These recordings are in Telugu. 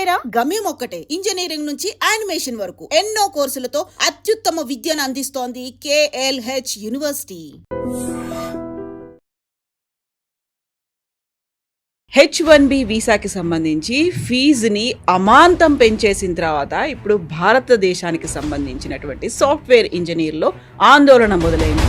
ఇంజనీరా? గమ్యం ఒక్కటే, ఇంజనీరింగ్ నుంచి యానిమేషన్ వరకు ఎన్నో కోర్సులతో అత్యుత్తమ విద్యను అందిస్తోంది KLH యూనివర్సిటీ. H1B వీసాకి సంబంధించి ఫీజుని అమాంతం పెంచేసిన తర్వాత ఇప్పుడు భారతదేశానికి సంబంధించినటువంటి సాఫ్ట్వేర్ ఇంజనీర్లో ఆందోళన మొదలైంది.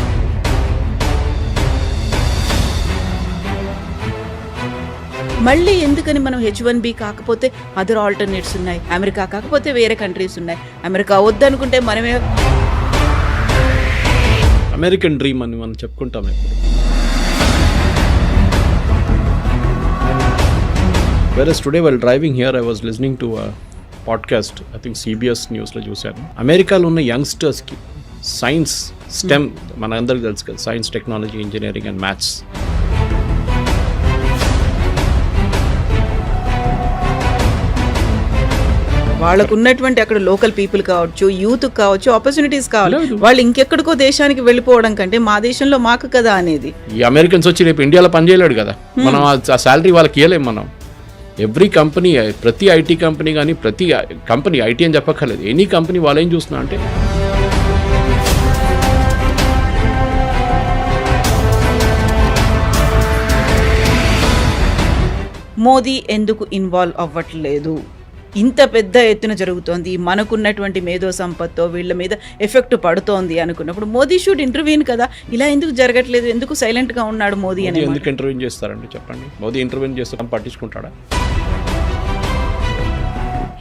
మళ్ళీ ఎందుకని మనం H1B కాకపోతే అదర్ ఆల్టర్నేట్స్ ఉన్నాయి, అమెరికా కాకపోతే వేరే కంట్రీస్ ఉన్నాయి, అమెరికా వద్దనుకుంటే మనమే అమెరికన్ డ్రీమ్ అని మనం చెప్పుకుంటాం. ఇప్పుడు whereas today while driving here I was listening to a podcast, I think CBS న్యూస్లో చూశాను. అమెరికాలో ఉన్న యంగ్స్టర్స్కి సైన్స్ స్టెమ్ మన అందరికి తెలుసు కదా, science, technology, engineering and maths, వాళ్ళకు ఉన్నటువంటి అక్కడ లోకల్ పీపుల్ కావచ్చు, యూత్ కావచ్చు, ఆపర్చునిటీస్ కావాలి. వాళ్ళు ఇంకెక్కడికో దేశానికి వెళ్ళిపోవడం కంటే మా దేశంలో మాకు కదా అనేది. ఈ అమెరికన్స్ వచ్చి రేపు ఇండియాలో పనిచేయలేడు కదా, మనం ఆ శాలరీ వాళ్ళకి ఇవ్వలేము. మనం ఎవ్రీ కంపెనీ, ప్రతి ఐటీ కంపెనీ కానీ, ప్రతి కంపెనీ, ఐటీ అని చెప్పక్కర్లేదు, ఎనీ కంపెనీ వాళ్ళు ఏం చూస్తున్నా అంటే మోదీ ఎందుకు ఇన్వాల్వ్ అవ్వట్లేదు? ఇంత పెద్ద ఎత్తున జరుగుతోంది, మనకున్నటువంటి మేధో సంపత్తో వీళ్ళ మీద ఎఫెక్ట్ పడుతోంది అనుకున్నప్పుడు మోదీ షుడ్ ఇంటర్వ్యూన్ కదా. ఇలా ఎందుకు జరగట్లేదు? ఎందుకు సైలెంట్గా ఉన్నాడు మోదీ అని? ఎందుకు ఇంటర్వ్యూ చేస్తారండి చెప్పండి? మోదీ ఇంటర్వ్యూ చేస్తే పట్టించుకుంటాడా?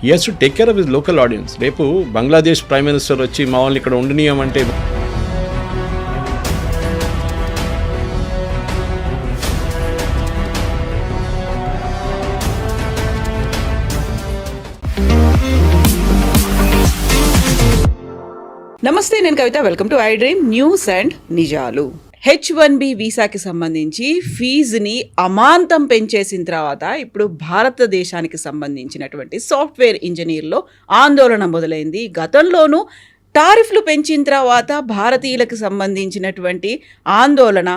He has to take care of his local audience. రేపు బంగ్లాదేశ్ ప్రైమ్ మినిస్టర్ వచ్చి మా వాళ్ళని ఇక్కడ ఉండనీయమంటే నమస్తే, నేను Kavitha. Welcome to I Dream News and నిజాలు. H1B వీసాకి సంబంధించి ఫీజుని అమాంతం పెంచేసిన తర్వాత ఇప్పుడు భారతదేశానికి సంబంధించినటువంటి సాఫ్ట్వేర్ ఇంజనీర్లో ఆందోళన మొదలైంది. గతంలోనూ టారిఫ్లు పెంచిన తర్వాత భారతీయులకు సంబంధించినటువంటి ఆందోళన,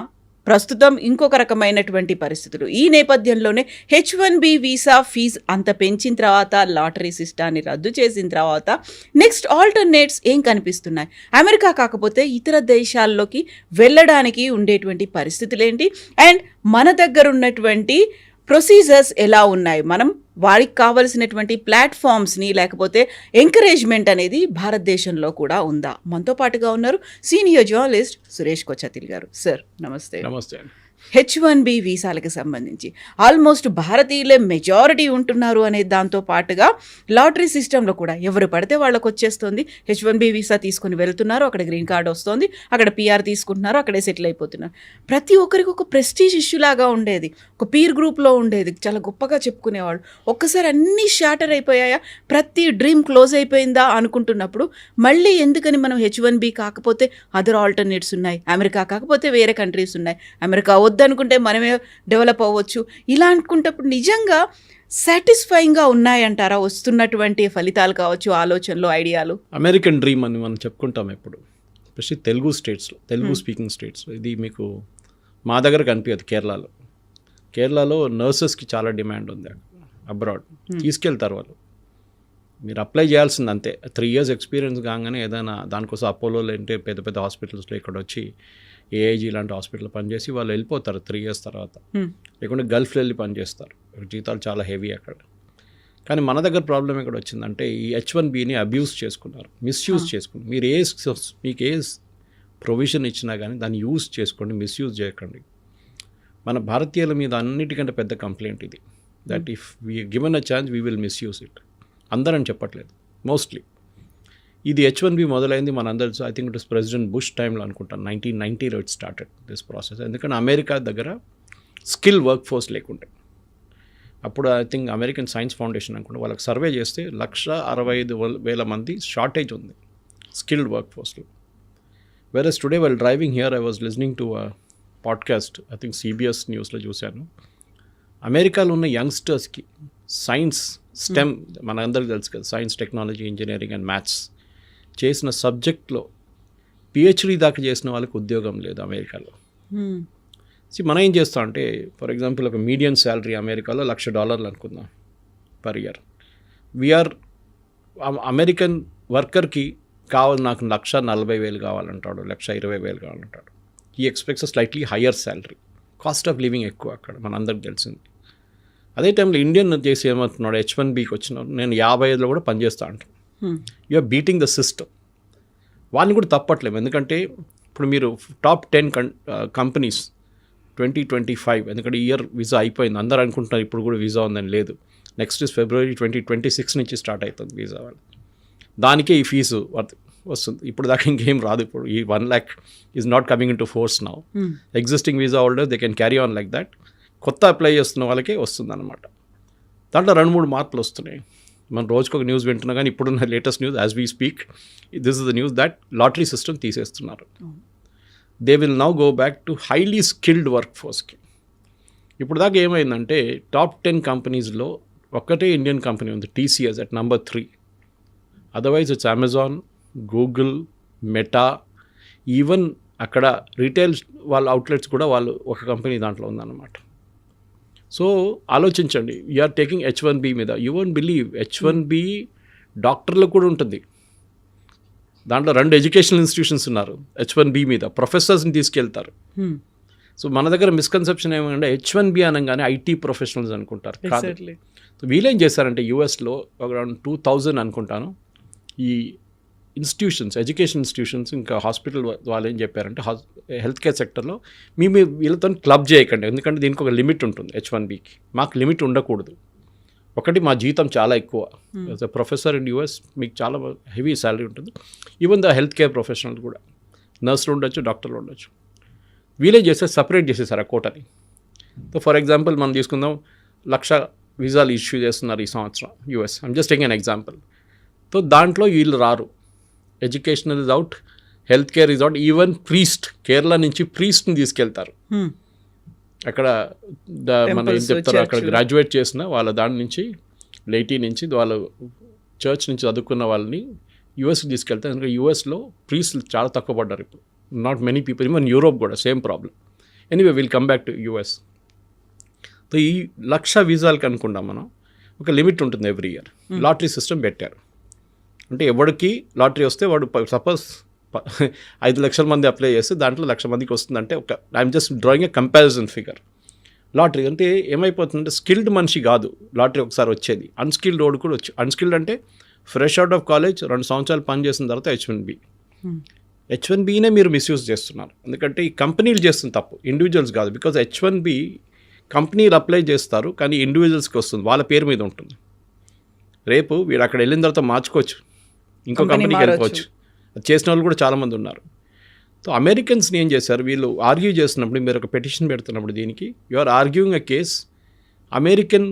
ప్రస్తుతం ఇంకొక రకమైనటువంటి పరిస్థితులు. ఈ నేపథ్యంలోనే H1B వీసా ఫీజు అంత పెంచిన తర్వాత, లాటరీ సిస్టాన్ని రద్దు చేసిన తర్వాత నెక్స్ట్ ఆల్టర్నేట్స్ ఏం కనిపిస్తున్నాయి? అమెరికా కాకపోతే ఇతర దేశాల్లోకి వెళ్ళడానికి ఉండేటువంటి పరిస్థితులు ఏంటి? అండ్ మన దగ్గర ఉన్నటువంటి ప్రొసీజర్స్ ఎలా ఉన్నాయి? మనం వారికి కావలసినటువంటి ప్లాట్ఫామ్స్ని, లేకపోతే ఎంకరేజ్మెంట్ అనేది భారతదేశంలో కూడా ఉందా? మనతో పాటుగా ఉన్నారు సీనియర్ జర్నలిస్ట్ సురేష్ కొచ్చతిల్ గారు. సార్ నమస్తే. నమస్తే. H1B వీసాలకు సంబంధించి ఆల్మోస్ట్ భారతీయులే మెజారిటీ ఉంటున్నారు అనే దాంతో పాటుగా లాటరీ సిస్టంలో కూడా ఎవరు పడితే వాళ్ళకు వచ్చేస్తుంది. H1B వీసా తీసుకుని వెళ్తున్నారు, అక్కడ గ్రీన్ కార్డ్ వస్తుంది, అక్కడ PR తీసుకుంటున్నారు, అక్కడే సెటిల్ అయిపోతున్నారు. ప్రతి ఒక్కరికి ఒక ప్రెస్టీజ్ ఇష్యూ లాగా ఉండేది, ఒక పీర్ గ్రూప్లో ఉండేది, చాలా గొప్పగా చెప్పుకునేవాళ్ళు. ఒక్కసారి అన్నీ షాటర్ అయిపోయాయా, ప్రతి డ్రీమ్ క్లోజ్ అయిపోయిందా అనుకుంటున్నప్పుడు మళ్ళీ ఎందుకని మనం H1B కాకపోతే అదర్ ఆల్టర్నేట్స్ ఉన్నాయి, అమెరికా కాకపోతే వేరే కంట్రీస్ ఉన్నాయి, అమెరికా వద్దనుకుంటే మనమే డెవలప్ అవ్వచ్చు, ఇలా అనుకుంటప్పుడు నిజంగా సాటిస్ఫైయింగ్గా ఉన్నాయంటారా వస్తున్నటువంటి ఫలితాలు కావచ్చు, ఆలోచనలు, ఐడియాలు? అమెరికన్ డ్రీమ్ అని మనం చెప్పుకుంటాం ఎప్పుడు, ఎస్పెషల్లీ తెలుగు స్టేట్స్లో, తెలుగు స్పీకింగ్ స్టేట్స్లో. ఇది మీకు మా దగ్గర కనిపించదు. కేరళలో నర్సెస్కి చాలా డిమాండ్ ఉంది అబ్రాడ్. తీసుకెళ్తారు వాళ్ళు, మీరు అప్లై చేయాల్సింది అంతే. 3 years ఎక్స్పీరియన్స్ కాగానే ఏదైనా దానికోసం అపోలోలో అంటే పెద్ద పెద్ద హాస్పిటల్స్లో ఇక్కడ వచ్చి AIG లాంటి హాస్పిటల్ పనిచేసి వాళ్ళు వెళ్ళిపోతారు 3 years తర్వాత. లేకుంటే గల్ఫ్లో వెళ్ళి పనిచేస్తారు, జీతాలు చాలా హెవీ అక్కడ. కానీ మన దగ్గర ప్రాబ్లం ఎక్కడ వచ్చిందంటే ఈ H1Bని అబ్యూస్ చేసుకున్నారు, మిస్యూజ్ చేసుకున్నారు. మీరు మీకు ఏ ప్రొవిజన్ ఇచ్చినా కానీ దాన్ని యూజ్ చేసుకోండి, మిస్యూజ్ చేయకండి. మన భారతీయుల మీద అన్నిటికంటే పెద్ద కంప్లైంట్ ఇది, that if we given a chance we will misuse it. అందరని చెప్పట్లేదు, మోస్ట్లీ. ఇది H1B మొదలైంది మనందరూ, I think it was President Bush టైంలో అనుకుంటాను, 1990లో ఇట్ స్టార్టెడ్ దిస్ ప్రాసెస్. ఎందుకంటే అమెరికా దగ్గర స్కిల్ వర్క్ ఫోర్స్ లేకుండే. అప్పుడు I think American Science Foundation అనుకుంటే వాళ్ళకి సర్వే చేస్తే 165,000 మంది షార్టేజ్ ఉంది స్కిల్డ్ వర్క్ ఫోర్స్లో. whereas today while driving here I was listening to a podcast, I think CBS న్యూస్లో చూశాను. అమెరికాలో ఉన్న యంగ్స్టర్స్కి సైన్స్ స్టెమ్ మన అందరికి తెలుసు కదా, science, technology, engineering and maths చేసిన సబ్జెక్ట్లో PhD దాకా చేసిన వాళ్ళకి ఉద్యోగం లేదు అమెరికాలో. మనం ఏం చేస్తాం అంటే, ఫర్ ఎగ్జాంపుల్ ఒక మీడియం శాలరీ అమెరికాలో $1,00,000 అనుకుందాం పర్ ఇయర్. వీఆర్ అమెరికన్ వర్కర్కి కావాలి నాకు 1,40,000 కావాలంటాడు, 1,20,000 కావాలంటాడు. ఈ expects slightly higher salary, cost of living ఎక్కువ అక్కడ, మన అందరికి తెలిసింది. అదే టైంలో ఇండియన్ చేసి ఏమంటున్నాడు, H1Bకి వచ్చినాడు, నేను 55లో కూడా పనిచేస్తా అంటాను. You are beating the system. వాళ్ళని కూడా తప్పట్లేము, ఎందుకంటే ఇప్పుడు మీరు టాప్ 10 కంపెనీస్ 2025, ఎందుకంటే ఇయర్ వీసా అయిపోయింది, అందరూ అనుకుంటున్నారు ఇప్పుడు కూడా వీసా ఉందని. లేదు, నెక్స్ట్ February 2026 నుంచి స్టార్ట్ అవుతుంది వీసా వాళ్ళు. దానికే ఈ ఫీజు వస్తుంది. ఇప్పుడు దాకా ఇంకేం రాదు. ఇప్పుడు ఈ 1 lakh is not coming in to force now. Existing visa holders they can carry on like that. కొత్త అప్లై చేస్తున్న వాళ్ళకే వస్తుంది అనమాట. దాంట్లో 2-3 మార్పులు వస్తున్నాయి. మనం రోజుకొక ఒక న్యూస్ వింటున్నా, కానీ ఇప్పుడున్న latest news as we speak, this is the news that lottery system తీసేస్తున్నారు. They will now go back to highly skilled work ఫోర్స్కి. ఇప్పుడు దాకా ఏమైందంటే టాప్ 10 కంపెనీస్లో ఒక్కటే ఇండియన్ కంపెనీ ఉంది, TCS at number 3. Otherwise it's Amazon, Google, Meta, even అక్కడ రీటైల్ వాళ్ళ అవుట్లెట్స్ కూడా వాళ్ళు ఒక కంపెనీ దాంట్లో ఉందన్నమాట. సో ఆలోచించండి, యూఆర్ టేకింగ్ H1B మీద. యూ వోంట్ బిలీవ్, H1B డాక్టర్లకు కూడా ఉంటుంది. దాంట్లో 2 ఎడ్యుకేషనల్ ఇన్స్టిట్యూషన్స్ ఉన్నారు H1B మీద, ప్రొఫెసర్స్ని తీసుకెళ్తారు. సో మన దగ్గర మిస్కన్సెప్షన్ ఏమంటే H1B అనగానే ఐటీ ప్రొఫెషనల్స్ అనుకుంటారు. కాదు. సో వీళ్ళేం చేశారంటే యూఎస్లో అరౌండ్ 2000 అనుకుంటాను ఈ ఇన్స్టిట్యూషన్స్, ఎడ్యుకేషన్ ఇన్స్టిట్యూషన్స్, ఇంకా హాస్పిటల్ వాళ్ళు ఏం చెప్పారంటే హెల్త్ కేర్ సెక్టర్లో మీ వీళ్ళతో క్లబ్ చేయకండి, ఎందుకంటే దీనికి ఒక లిమిట్ ఉంటుంది H1Bకి. మాకు లిమిట్ ఉండకూడదు. ఒకటి, మా జీతం చాలా ఎక్కువ. As a professor in US మీకు చాలా హెవీ శాలరీ ఉంటుంది. Even the health care professional కూడా, నర్సులు ఉండొచ్చు, డాక్టర్లు ఉండొచ్చు. వీలే చేస్తే సపరేట్ చేసేసారు ఆ కోటని. సో ఫర్ ఎగ్జాంపుల్ మనం తీసుకుందాం, 1,00,000 వీసాలు ఇష్యూ చేస్తున్నారు ఈ సంవత్సరం US. I'm just taking an example. So దాంట్లో వీళ్ళు రారు. Educational is out, health care is out, even priest, Kerala నుంచి ప్రీస్ట్ని తీసుకెళ్తారు. అక్కడ మనం ఏం చెప్తారు, అక్కడ గ్రాడ్యుయేట్ చేసిన వాళ్ళ దాని నుంచి లేటీ నుంచి వాళ్ళ చర్చ్ నుంచి చదువుకున్న వాళ్ళని యూఎస్కి తీసుకెళ్తారు. ఎందుకంటే యూఎస్లో ప్రీస్ట్లు చాలా తక్కువ పడ్డారు ఇప్పుడు. Not many people, even Europe కూడా same problem. Anyway will come back to US. So ఈ 1,00,000 వీసాలకు అనుకుంటాం మనం, ఒక లిమిట్ ఉంటుంది ఎవ్రీ ఇయర్. లాటరీ సిస్టమ్ పెట్టారు. అంటే ఎవరికి లాటరీ వస్తే వాడు సపోజ్ 5 లక్షల మంది అప్లై చేస్తే దాంట్లో 1,00,000 మందికి వస్తుందంటే ఒక I'm just drawing a comparison figure. Lottery అంటే ఏమైపోతుందంటే స్కిల్డ్ మనిషి కాదు లాటరీ ఒకసారి వచ్చేది, అన్స్కిల్డ్ రోడ్ కూడా వచ్చి. అన్స్కిల్డ్ అంటే ఫ్రెష్ అవుట్ ఆఫ్ కాలేజ్ 2 సంవత్సరాలు పని చేసిన తర్వాత H1Bనే మీరు మిస్యూజ్ చేస్తున్నారు. ఎందుకంటే ఈ కంపెనీలు చేస్తున్న తప్పు, ఇండివిజువల్స్ కాదు. బికాజ్ H1B కంపెనీలు అప్లై చేస్తారు, కానీ ఇండివిజువల్స్కి వస్తుంది, వాళ్ళ పేరు మీద ఉంటుంది. రేపు వీడు అక్కడ వెళ్ళిన తర్వాత మార్చుకోవచ్చు, ఇంకో కంపెనీకి వెళ్ళిపోవచ్చు. అది చేసిన వాళ్ళు కూడా చాలామంది ఉన్నారు. సో అమెరికన్స్ని ఏం చేశారు, వీళ్ళు ఆర్గ్యూ చేస్తున్నప్పుడు, మీరు ఒక పెటిషన్ పెడుతున్నప్పుడు దీనికి you are arguing a case, American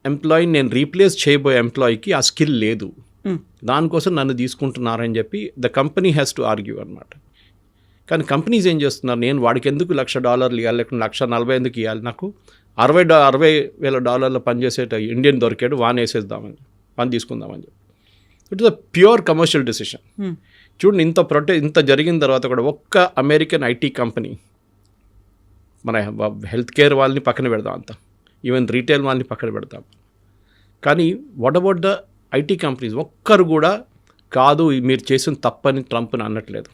ఎంప్లాయీని నేను రీప్లేస్ చేయబోయే ఎంప్లాయీకి ఆ స్కిల్ లేదు, దానికోసం నన్ను తీసుకుంటున్నారని చెప్పి the company has to argue అనమాట. కానీ కంపెనీస్ ఏం చేస్తున్నారు, నేను వాడికి ఎందుకు $1,00,000 ఇవ్వాలి, లేకుండా 1,40,000 ఎందుకు ఇవ్వాలి, నాకు $60,000 పనిచేసేట ఇండియన్ దొరికాడు, వాన్ వేసేద్దామని, పని తీసుకుందామని చెప్పి. It is a pure commercial decision. చూడండి, ఇంత జరిగిన తర్వాత కూడా ఒక్క అమెరికన్ ఐటీ కంపెనీ, మన హెల్త్ కేర్ వాళ్ళని పక్కన పెడదాం, అంతా ఈవెన్ రీటైల్ వాళ్ళని పక్కన పెడతాం, కానీ what about the IT companies ఒక్కరు కూడా కాదు మీరు చేసిన తప్పని ట్రంప్ని అనట్లేదు.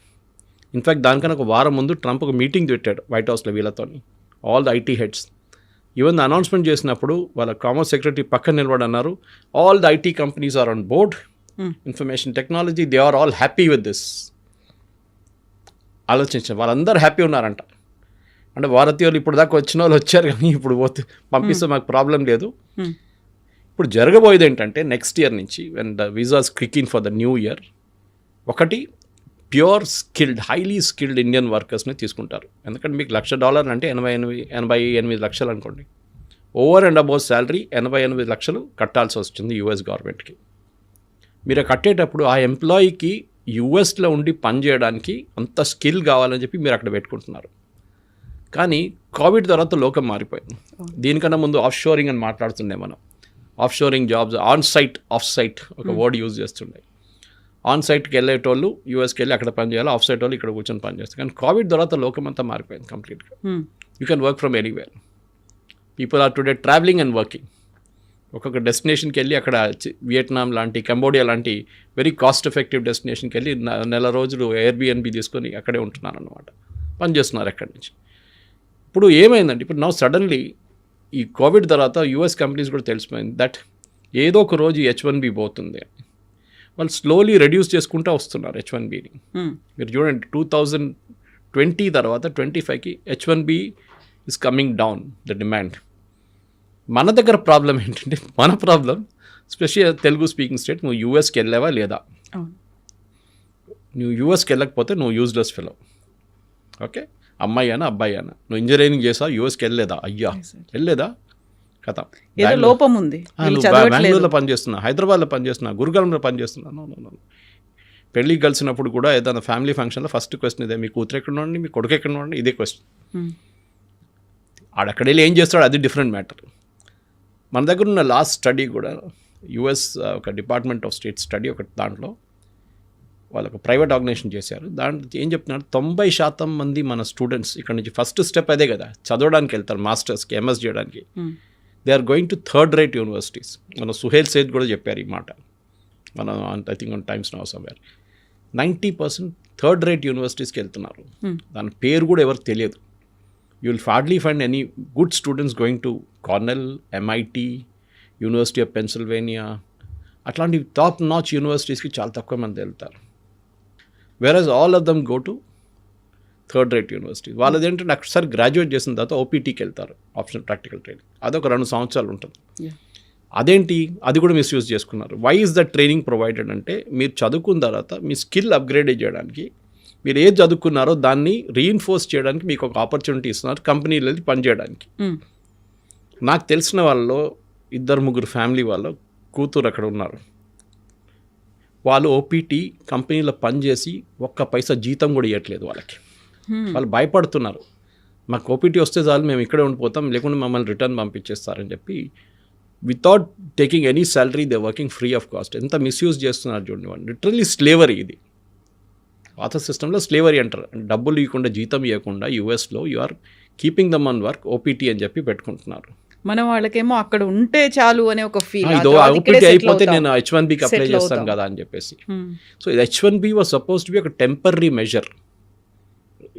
ఇన్ఫ్యాక్ట్ దానికన్నా ఒక వారం ముందు ట్రంప్ ఒక మీటింగ్ పెట్టాడు వైట్ హౌస్లో వీళ్ళతోని, all the IT heads. Even the announcement చేసినప్పుడు వాళ్ళ కామర్స్ సెక్రటరీ పక్కన నిలబడి అన్నారు, all the IT companies are on board, information technology, they are all happy with this. ఆలోచించారు, వాళ్ళందరూ హ్యాపీ ఉన్నారంట. అంటే భారతీయులు ఇప్పుడు దాకా వచ్చిన వాళ్ళు వచ్చారు, కానీ ఇప్పుడు పంపిస్తే మాకు ప్రాబ్లం లేదు. ఇప్పుడు జరగబోయేది ఏంటంటే నెక్స్ట్ ఇయర్ నుంచి when the visas clicking for the new year, ఒకటి pure skilled, highly skilled Indian వర్కర్స్ని తీసుకుంటారు. ఎందుకంటే మీకు $1,00,000 అంటే 88 లక్షలు అనుకోండి, ఓవర్ అండ్ అబౌవ్ శాలరీ 88 లక్షలు కట్టాల్సి వస్తుంది యూఎస్ గవర్నమెంట్కి. మీరు కట్టేటప్పుడు ఆ ఎంప్లాయీకి యూఎస్లో ఉండి పనిచేయడానికి అంత స్కిల్ కావాలని చెప్పి మీరు అక్కడ పెట్టుకుంటున్నారు. కానీ కోవిడ్ తర్వాత లోకం మారిపోయింది. దీనికన్నా ముందు ఆఫ్ షోరింగ్ అని మాట్లాడుతుండే మనం. Offshoring jobs, on site, off site ఒక వర్డ్ యూజ్ చేస్తుండే. ఆన్ సైట్కి వెళ్ళేటోళ్ళు యూఎస్కి వెళ్ళి అక్కడ పని చేయాలి, ఆఫ్ సైట్ వాళ్ళు ఇక్కడ కూర్చొని పని చేస్తారు. కానీ కోవిడ్ తర్వాత లోకం అంతా మారిపోయింది కంప్లీట్గా. You can work from anywhere. People are today travelling and working. ఒక్కొక్క డెస్టినేషన్కి వెళ్ళి అక్కడ వియట్నాం లాంటి కంబోడియా లాంటి వెరీ కాస్ట్ ఎఫెక్టివ్ డెస్టినేషన్కి వెళ్ళి నెల రోజులు ఎయిర్బిఎన్బి తీసుకొని అక్కడే ఉంటున్నారు అనమాట, పనిచేస్తున్నారు అక్కడి నుంచి. ఇప్పుడు ఏమైందంటే ఇప్పుడు నౌ సడన్లీ ఈ కోవిడ్ తర్వాత యూఎస్ కంపెనీస్ కూడా తెలిసిపోయింది దట్ ఏదో ఒక రోజు H1B పోతుంది. వాళ్ళు స్లోలీ రెడ్యూస్ చేసుకుంటూ వస్తున్నారు H1Bని. మీరు చూడండి 2020 తర్వాత 25కి H1B is coming down the demand. మన దగ్గర ప్రాబ్లం ఏంటంటే మన problem special Telugu speaking state, నువ్వు యూఎస్కి వెళ్ళావా లేదా? నువ్వు యూఎస్కి వెళ్ళకపోతే నువ్వు యూజ్లెస్ ఫెలో. ఓకే, అమ్మాయి అయినా అబ్బాయి అయినా, నువ్వు ఇంజనీరింగ్ చేసావు యూఎస్కి వెళ్ళలేదా? అయ్యా వెళ్ళలేదా కథ, ఏదో లోపం ఉంది, బెంగళూరులో పనిచేస్తున్నా, హైదరాబాద్లో పనిచేస్తున్నా, గురుగాలంలో పనిచేస్తున్నా. పెళ్ళికి కలిసినప్పుడు కూడా ఏదైనా ఫ్యామిలీ ఫంక్షన్లో ఫస్ట్ క్వశ్చన్ ఇదే, మీ కూతురు ఎక్కడ ఉండండి, మీ కొడుకు ఎక్కడ ఉండండి, ఇదే క్వశ్చన్. ఆడక్కడ వెళ్ళి ఏం చేస్తాడు అది డిఫరెంట్ మ్యాటర్. మన దగ్గర ఉన్న లాస్ట్ స్టడీ కూడా యుఎస్ ఒక డిపార్ట్మెంట్ ఆఫ్ స్టేట్ స్టడీ ఒక దాంట్లో వాళ్ళు ఒక ప్రైవేట్ ఆర్గనైజేషన్ చేశారు. దాంట్లో ఏం చెప్తున్నారు, 90% మంది మన స్టూడెంట్స్ ఇక్కడ నుంచి ఫస్ట్ స్టెప్ అదే కదా, చదవడానికి వెళ్తారు, మాస్టర్స్కి ఎంఎస్ చేయడానికి. They are going to third rate universities. మన సుహేల్ సేద్ కూడా చెప్పారు ఈ మాట, మన I think on Times Now somewhere. 90% third rate యూనివర్సిటీస్కి వెళ్తున్నారు. దాని పేరు కూడా ఎవరికి తెలియదు. You will hardly find any good students going to Cornell, MIT, University of Pennsylvania. అట్లాంటి టాప్ నాచ్ యూనివర్సిటీస్కి చాలా తక్కువ మంది వెళ్తారు. Whereas all of them go to third rate university. వాళ్ళది ఏంటంటే ఒకసారి గ్రాడ్యుయేట్ చేసిన తర్వాత ఓపీటీకి వెళ్తారు, ఆప్షనల్ ప్రాక్టికల్ ట్రైనింగ్. అదొక 2 సంవత్సరాలు ఉంటుంది. అదేంటి, అది కూడా మిస్యూజ్ చేసుకున్నారు. Why is that training provided అంటే, మీరు చదువుకున్న తర్వాత మీ స్కిల్ అప్గ్రేడ్ చేయడానికి, మీరు ఏది చదువుకున్నారో దాన్ని రీఇన్ఫోర్స్ చేయడానికి మీకు ఒక ఆపర్చునిటీ ఇస్తున్నారు, కంపెనీలో వెళ్ళి పనిచేయడానికి. నాకు తెలిసిన వాళ్ళలో 2-3 ఫ్యామిలీ వాళ్ళ కూతురు అక్కడ ఉన్నారు. వాళ్ళు ఓపీటీ కంపెనీలో పనిచేసి ఒక్క పైసా జీతం కూడా ఇవ్వట్లేదు వాళ్ళకి. వాళ్ళు భయపడుతున్నారు, మాకు ఓపీటీ వస్తే చాలు మేము ఇక్కడే ఉండిపోతాం, లేకుంటే మమ్మల్ని రిటర్న్ పంపించేస్తారని చెప్పి without taking any salary they working free of cost. ఎంత మిస్యూజ్ చేస్తున్నారు చూడండి వాళ్ళు. లిటరల్లీ స్లేవరీ ఇది. పాత సిస్టంలో స్లేవరీ అంటారు, డబ్బులు ఇవ్వకుండా జీతం ఇవ్వకుండా యూఎస్లో you are keeping them on work, OPT అని చెప్పి పెట్టుకుంటున్నారు. మన వాళ్ళకేమో అక్కడ ఉంటే చాలు అనే ఒక ఫీల్, ఓపీటీ అయిపోతే నేను H1Bకి అప్లై చేస్తాను కదా అని చెప్పేసి. సో ఇది H1B was suppose to be ఒక టెంపరీ మెజర్.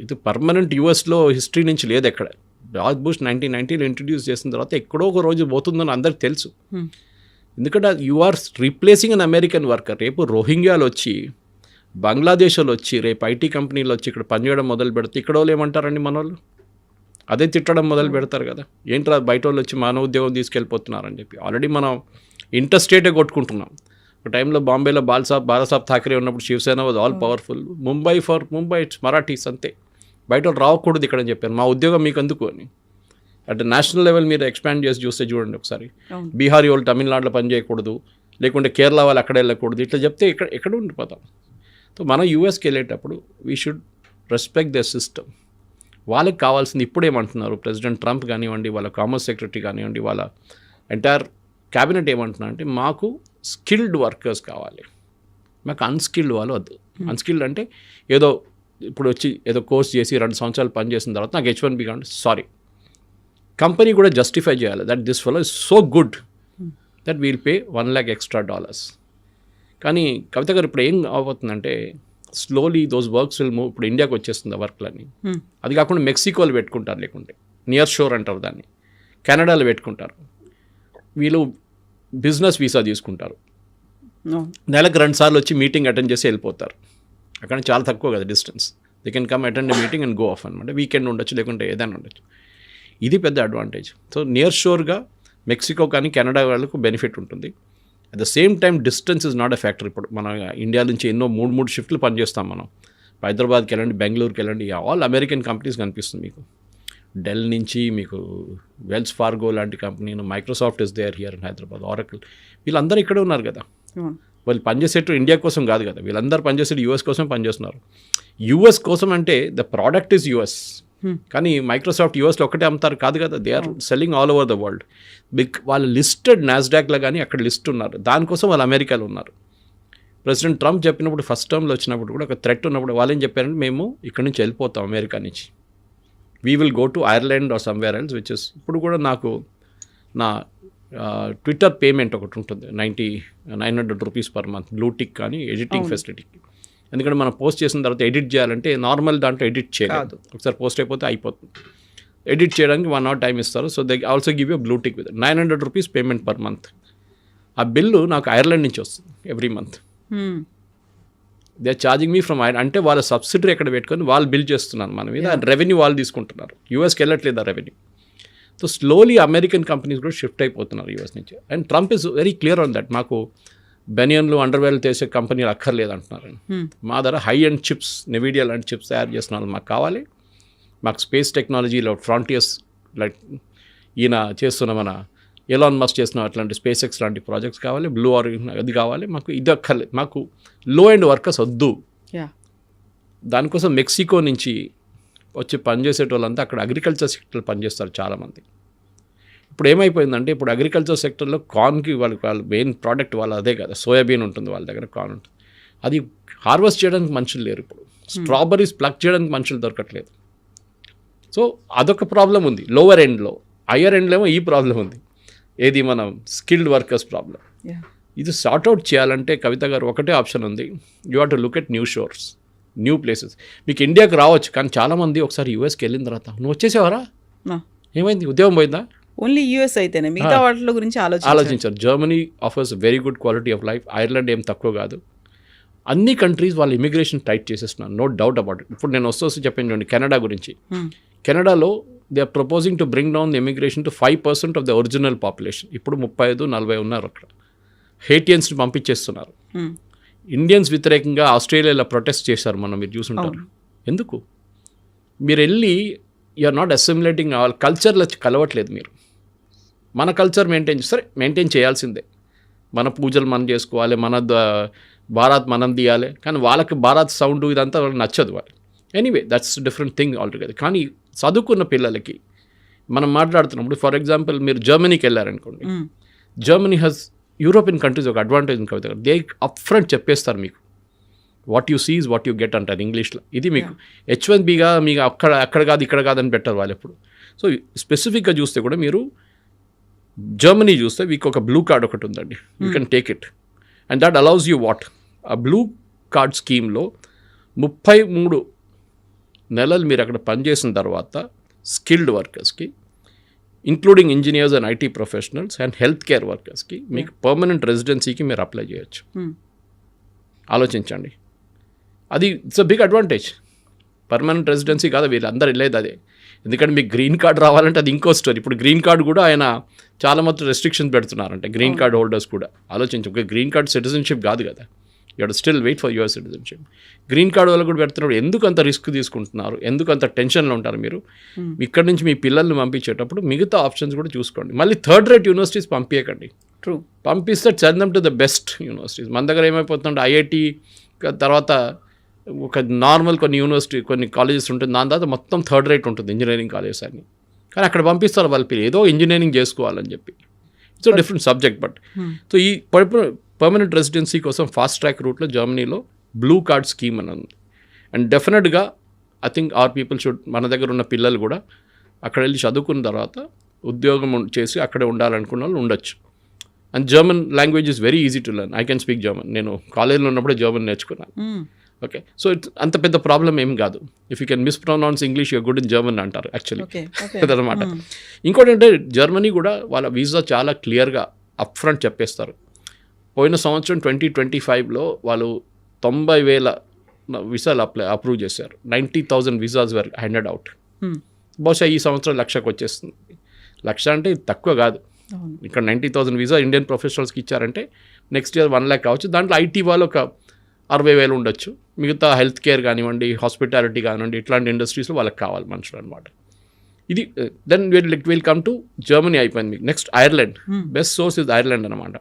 ఇది పర్మనెంట్ యూఎస్లో హిస్టరీ నుంచి లేదు ఎక్కడ. జార్జ్ బుష్ 1990లో ఇంట్రడ్యూస్ చేసిన తర్వాత ఎక్కడో ఒక రోజు పోతుందని అందరికి తెలుసు. ఎందుకంటే you are replacing an American worker. రేపు రోహింగ్యాలు వచ్చి, బంగ్లాదేశ్లో వచ్చి, రేపు ఐటీ కంపెనీలు వచ్చి ఇక్కడ పనిచేయడం మొదలు పెడితే ఇక్కడ వాళ్ళు ఏమంటారండి, మన వాళ్ళు అదే తిట్టడం మొదలు పెడతారు కదా, ఏంట్రా బయట వాళ్ళు వచ్చి మన ఉద్యోగం తీసుకెళ్ళిపోతున్నారని చెప్పి. ఆల్రెడీ మనం ఇంటర్ స్టేటే కొట్టుకుంటున్నాం. ఒక టైంలో బాంబేలో బాలాసాబ్ ఠాకరే ఉన్నప్పుడు Shiv Sena was all powerful. Mumbai it's Marathis అంతే, బయట వాళ్ళు రావకూడదు ఇక్కడ అని చెప్పారు. మా ఉద్యోగం మీకు ఎందుకు అని. అంటే నేషనల్ లెవెల్ మీరు ఎక్స్పాండ్ చేసి చూస్తే చూడండి ఒకసారి, బీహారీ వాళ్ళు తమిళనాడులో పని చేయకూడదు, లేకుంటే కేరళ వాళ్ళు అక్కడ వెళ్ళకూడదు, ఇట్లా చెప్తే ఎక్కడ ఉండిపోతాం. సో మనం యూఎస్కి వెళ్ళేటప్పుడు we should respect the system. వాళ్ళకి కావాల్సింది ఇప్పుడు ఏమంటున్నారు, ప్రెసిడెంట్ ట్రంప్ కానివ్వండి, వాళ్ళ కామర్స్ సెక్రటరీ కానివ్వండి, వాళ్ళ ఎంటైర్ క్యాబినెట్ ఏమంటున్నారు అంటే, మాకు స్కిల్డ్ వర్కర్స్ కావాలి, మాకు అన్స్కిల్డ్ వాళ్ళు వద్దు. అన్స్కిల్డ్ అంటే ఏదో ఇప్పుడు వచ్చి ఏదో కోర్స్ చేసి 2 సంవత్సరాలు పని చేసిన తర్వాత నాకు H1B కావాలి, సారీ, కంపెనీ కూడా జస్టిఫై చేయాలి that this fellow is so good that we'll pay $1 lakh extra. కానీ కవిత గారు ఇప్పుడు ఏం అవబోతుందంటే, slowly those works will move. ఇప్పుడు ఇండియాకి వచ్చేస్తుంది ఆ వర్క్లన్నీ. అది కాకుండా మెక్సికోలో పెట్టుకుంటారు, లేకుంటే నియర్ షోర్ అంటారు దాన్ని, కెనడాలో పెట్టుకుంటారు. వీళ్ళు బిజినెస్ వీసా తీసుకుంటారు, నెలకు 2 సార్లు వచ్చి మీటింగ్ అటెండ్ చేసి వెళ్ళిపోతారు. అక్కడ చాలా తక్కువ కదా distance, they can come attend meeting and go of అనమాట. వీకెండ్ ఉండొచ్చు, లేకుంటే ఏదైనా ఉండొచ్చు. ఇది పెద్ద అడ్వాంటేజ్. సో నియర్ షోర్గా మెక్సికో కానీ కెనడా వాళ్ళకు బెనిఫిట్ ఉంటుంది. At the same time distance is not a factor. ఇప్పుడు మనం ఇండియా నుంచి ఎన్నో 3 షిఫ్ట్లు పనిచేస్తాం మనం. హైదరాబాద్కి వెళ్ళండి, బెంగళూరుకి వెళ్ళండి, ఆల్ అమెరికన్ కంపెనీస్ కనిపిస్తుంది మీకు. డెల్ నుంచి మీకు వెల్స్ ఫార్గో లాంటి company, Microsoft is there here in Hyderabad, Oracle, వీళ్ళందరూ ఇక్కడే ఉన్నారు కదా. వాళ్ళు పనిచేసేట్టు ఇండియా కోసం కాదు కదా, వీళ్ళందరూ పనిచేసేది యూఎస్ కోసం పనిచేస్తున్నారు. యూఎస్ కోసం అంటే ద ప్రోడక్ట్ ఈజ్ యూఎస్, కానీ మైక్రోసాఫ్ట్ యూఎస్లో ఒకటే అమ్ముతారు కాదు కదా, they are selling all over the world. వాళ్ళు లిస్టెడ్ నాస్డాక్లో కానీ అక్కడ లిస్ట్ ఉన్నారు, దానికోసం వాళ్ళు అమెరికాలో ఉన్నారు. ప్రెసిడెంట్ ట్రంప్ చెప్పినప్పుడు ఫస్ట్ టర్మ్లో వచ్చినప్పుడు కూడా ఒక థ్రెట్ ఉన్నప్పుడు వాళ్ళు ఏం చెప్పారంటే, మేము ఇక్కడ నుంచి వెళ్ళిపోతాం అమెరికా నుంచి, we will go to Ireland or somewhere else, which is ఇప్పుడు కూడా నాకు నా ట్విట్టర్ పేమెంట్ ఒకటి ఉంటుంది 900 rupees per month, blue tick కానీ ఎడిటింగ్ ఫెసిలిటీకి. ఎందుకంటే మనం పోస్ట్ చేసిన తర్వాత ఎడిట్ చేయాలంటే నార్మల్ దాంట్లో ఎడిట్ చేయలేదు, ఒకసారి పోస్ట్ అయిపోతే అయిపోతుంది. ఎడిట్ చేయడానికి 1 hour టైం ఇస్తారు. So they also give you blue tick with 900 rupees payment per month. ఆ బిల్లు నాకు ఐర్లాండ్ నుంచి వస్తుంది every month. They are charging me from Ireland. అంటే వాళ్ళ సబ్సిడరీ ఎక్కడ పెట్టుకొని వాళ్ళు బిల్ చేస్తున్నారు మన మీద, రెవెన్యూ వాళ్ళు తీసుకుంటున్నారు. యూఎస్కి వెళ్ళట్లేదు ఆ revenue. So slowly American companies కూడా షిఫ్ట్ అయిపోతున్నారు యూఎస్ నుంచి. And Trump is very clear on that. మాకు బెనియన్లు, అండర్వేర్లు చేసే కంపెనీలు అక్కర్లేదు అంటున్నారు. మా దగ్గర హై అండ్ చిప్స్, నెవిడియా లాంటి చిప్స్ తయారు చేస్తున్నారు మాకు కావాలి. మాకు స్పేస్ టెక్నాలజీలో ఫ్రాంటియర్స్ లైక్ ఈయన చేస్తున్న మన ఎలాన్ మస్క్ చేస్తున్న అట్లాంటి స్పేస్ ఎక్స్ లాంటి ప్రాజెక్ట్స్ కావాలి. బ్లూ ఆరిజిన్ అది కావాలి. మాకు ఇది అక్కర్లేదు. మాకు లో ఎండ్ వర్కర్స్ వద్దు. దానికోసం మెక్సికో నుంచి వచ్చి పనిచేసేట వాళ్ళంతా అక్కడ అగ్రికల్చర్ సెక్టర్ పనిచేస్తారు చాలామంది. ఇప్పుడు ఏమైపోయిందంటే ఇప్పుడు అగ్రికల్చర్ సెక్టర్లో కార్న్కి వాళ్ళ మెయిన్ ప్రోడక్ట్ వాళ్ళ అదే కదా, సోయాబీన్ ఉంటుంది వాళ్ళ దగ్గర, కార్న్ ఉంటుంది. అది హార్వెస్ట్ చేయడానికి మనుషులు లేరు. ఇప్పుడు స్ట్రాబెర్రీస్ ప్లక్ చేయడానికి మనుషులు దొరకట్లేదు. సో అదొక ప్రాబ్లం ఉంది లోవర్ ఎండ్లో. హయ్యర్ ఎండ్లో ఏమో ఈ ప్రాబ్లం ఉంది, ఏది మనం స్కిల్డ్ వర్కర్స్ ప్రాబ్లం. ఇది సార్ట్అవుట్ చేయాలంటే కవిత గారు ఒకటే ఆప్షన్ ఉంది, you have to look at new షోర్స్, new places. మీకు ఇండియాకి రావచ్చు, కానీ చాలామంది ఒకసారి యూఎస్కి వెళ్ళిన తర్వాత నువ్వు వచ్చేసేవారా, ఏమైంది, ఉద్యోగం పోయిందా? ఓన్లీ యూఎస్ అయితేనే మిగతా వాటి గురించి ఆలోచించారు. Germany offers very good quality of life. Ireland ఏం తక్కువ కాదు. అన్ని కంట్రీస్ వాళ్ళు ఇమిగ్రేషన్ టైట్ చేసేస్తున్నారు, నో డౌట్ అబౌట్ ఇట్. ఇప్పుడు నేను వస్తూ చెప్పాను చూడండి కెనడా గురించి. కెనడాలో they are proposing to bring down the immigration to 5% of the original population. ఇప్పుడు 35-40 ఉన్నారు అక్కడ. హేటియన్స్ని పంపించేస్తున్నారు. ఇండియన్స్ వ్యతిరేకంగా ఆస్ట్రేలియాలో ప్రొటెస్ట్ చేశారు, మనం మీరు చూసుంటారు. ఎందుకు? మీరు వెళ్ళి యూఆర్ నాట్ అసిమిలేటింగ్ వాళ్ళ కల్చర్లో కలవట్లేదు. మీరు మన కల్చర్ మెయింటైన్ చేయాల్సిందే. మన పూజలు మనం చేసుకోవాలి, మన భారత్ మనం తీయాలి. కానీ వాళ్ళకి భారత్ సౌండ్ ఇదంతా వాళ్ళకి నచ్చదు. వాళ్ళు anyway that's different thing altogether. కానీ చదువుకున్న పిల్లలకి మనం మాట్లాడుతున్నప్పుడు, ఫర్ ఎగ్జాంపుల్ మీరు జర్మనీకి వెళ్ళారనుకోండి, జర్మనీ హ్యాస్ యూరోపియన్ కంట్రీస్ ఒక అడ్వాంటేజ్ ఉంది కవిత. దే అప్ ఫ్రంట్ చెప్పేస్తారు మీకు, what you seize what you get అంటారు ఇంగ్లీష్లో. ఇది మీకు H1Bగా మీకు అక్కడ కాదు ఇక్కడ కాదని పెట్టారు వాళ్ళు ఎప్పుడు. సో స్పెసిఫిక్గా చూస్తే కూడా మీరు జర్మనీ చూస్తే మీకు ఒక బ్లూ కార్డ్ ఒకటి ఉందండి, you can take it and that allows you what. ఆ బ్లూ కార్డ్ స్కీమ్లో 33 నెలలు మీరు అక్కడ పనిచేసిన తర్వాత స్కిల్డ్ వర్కర్స్కి, including engineers and IT professionals and health care వర్కర్స్కి మీకు పర్మనెంట్ రెసిడెన్సీకి మీరు అప్లై చేయొచ్చు. ఆలోచించండి, అది it's a big advantage. Permanent residency కాదు, వీళ్ళందరూ వెళ్ళేది అదే. ఎందుకంటే మీకు గ్రీన్ కార్డ్ రావాలంటే అది ఇంకో స్టోరీ. ఇప్పుడు గ్రీన్ కార్డ్ కూడా ఆయన చాలా మొత్తం రెస్ట్రిక్షన్స్ పెడుతున్నారంటే గ్రీన్ కార్డ్ హోల్డర్స్ కూడా. ఆలోచించు, గ్రీన్ కార్డ్ సిటిజన్షిప్ కాదు కదా, you have to still wait for your citizenship. Green card వాళ్ళు కూడా పెడుతున్నప్పుడు ఎందుకు అంత రిస్క్ తీసుకుంటున్నారు, ఎందుకు అంత టెన్షన్లో ఉంటారు మీరు? ఇక్కడ నుంచి మీ పిల్లల్ని పంపించేటప్పుడు మిగతా ఆప్షన్స్ కూడా చూసుకోండి. మళ్ళీ థర్డ్ రేట్ యూనివర్సిటీస్ పంపించకండి. పంపిస్తే చందం టు ద బెస్ట్ యూనివర్సిటీస్. మన దగ్గర ఏమైపోతుందంటే ఐఐటి తర్వాత ఒక నార్మల్ కొన్ని కాలేజెస్ ఉంటుంది, దాని తర్వాత మొత్తం థర్డ్ రేట్ ఉంటుంది ఇంజనీరింగ్ కాలేజెస్ అన్ని. కానీ అక్కడ పంపిస్తారు వాళ్ళ పిల్లలు ఏదో ఇంజనీరింగ్ చేసుకోవాలని చెప్పి. It's different subject. But so ఈ పర్మనెంట్ రెసిడెన్సీ కోసం ఫాస్ట్ ట్రాక్ రూట్లో జర్మనీలో బ్లూ కార్డ్ స్కీమ్ అని ఉంది. అండ్ డెఫినెట్గా I think our people should, మన దగ్గర ఉన్న పిల్లలు కూడా అక్కడ వెళ్ళి చదువుకున్న తర్వాత ఉద్యోగం చేసి అక్కడే ఉండాలనుకున్న వాళ్ళు ఉండొచ్చు. And German language is very easy to learn. I can speak German. నేను కాలేజ్లో ఉన్నప్పుడే జర్మన్ నేర్చుకున్నాను. ఓకే, సో అంత పెద్ద ప్రాబ్లం ఏం కాదు. If you can mispronounce English you're good in German అంటారు యాక్చువల్లీ. అదనమాట. ఇంకోటి అంటే జర్మనీ కూడా వాళ్ళ వీసా చాలా క్లియర్గా అప్ ఫ్రంట్ చెప్పేస్తారు. పోయిన సంవత్సరం 2025లో వాళ్ళు 90,000 వీసాలు అప్రూవ్ చేశారు. 90,000 వీసాస్ వర్ హ్యాండెడ్ అవుట్. బహుశా ఈ సంవత్సరం 1,00,000కి వచ్చేస్తుంది. 1,00,000 అంటే తక్కువ కాదు. ఇక్కడ 90,000 వీసా ఇండియన్ ప్రొఫెషనల్స్కి ఇచ్చారంటే నెక్స్ట్ ఇయర్ 1,00,000 కావచ్చు. దాంట్లో ఐటీ వాళ్ళు ఒక 60,000 ఉండొచ్చు. మిగతా హెల్త్ కేర్ కానివ్వండి, హాస్పిటాలిటీ కానివ్వండి, ఇట్లాంటి ఇండస్ట్రీస్లో వాళ్ళకి కావాలి మనుషులు అనమాట. ఇది then will come to Germany అయిపోయింది. మీకు next Ireland. Best source is Ireland అనమాట.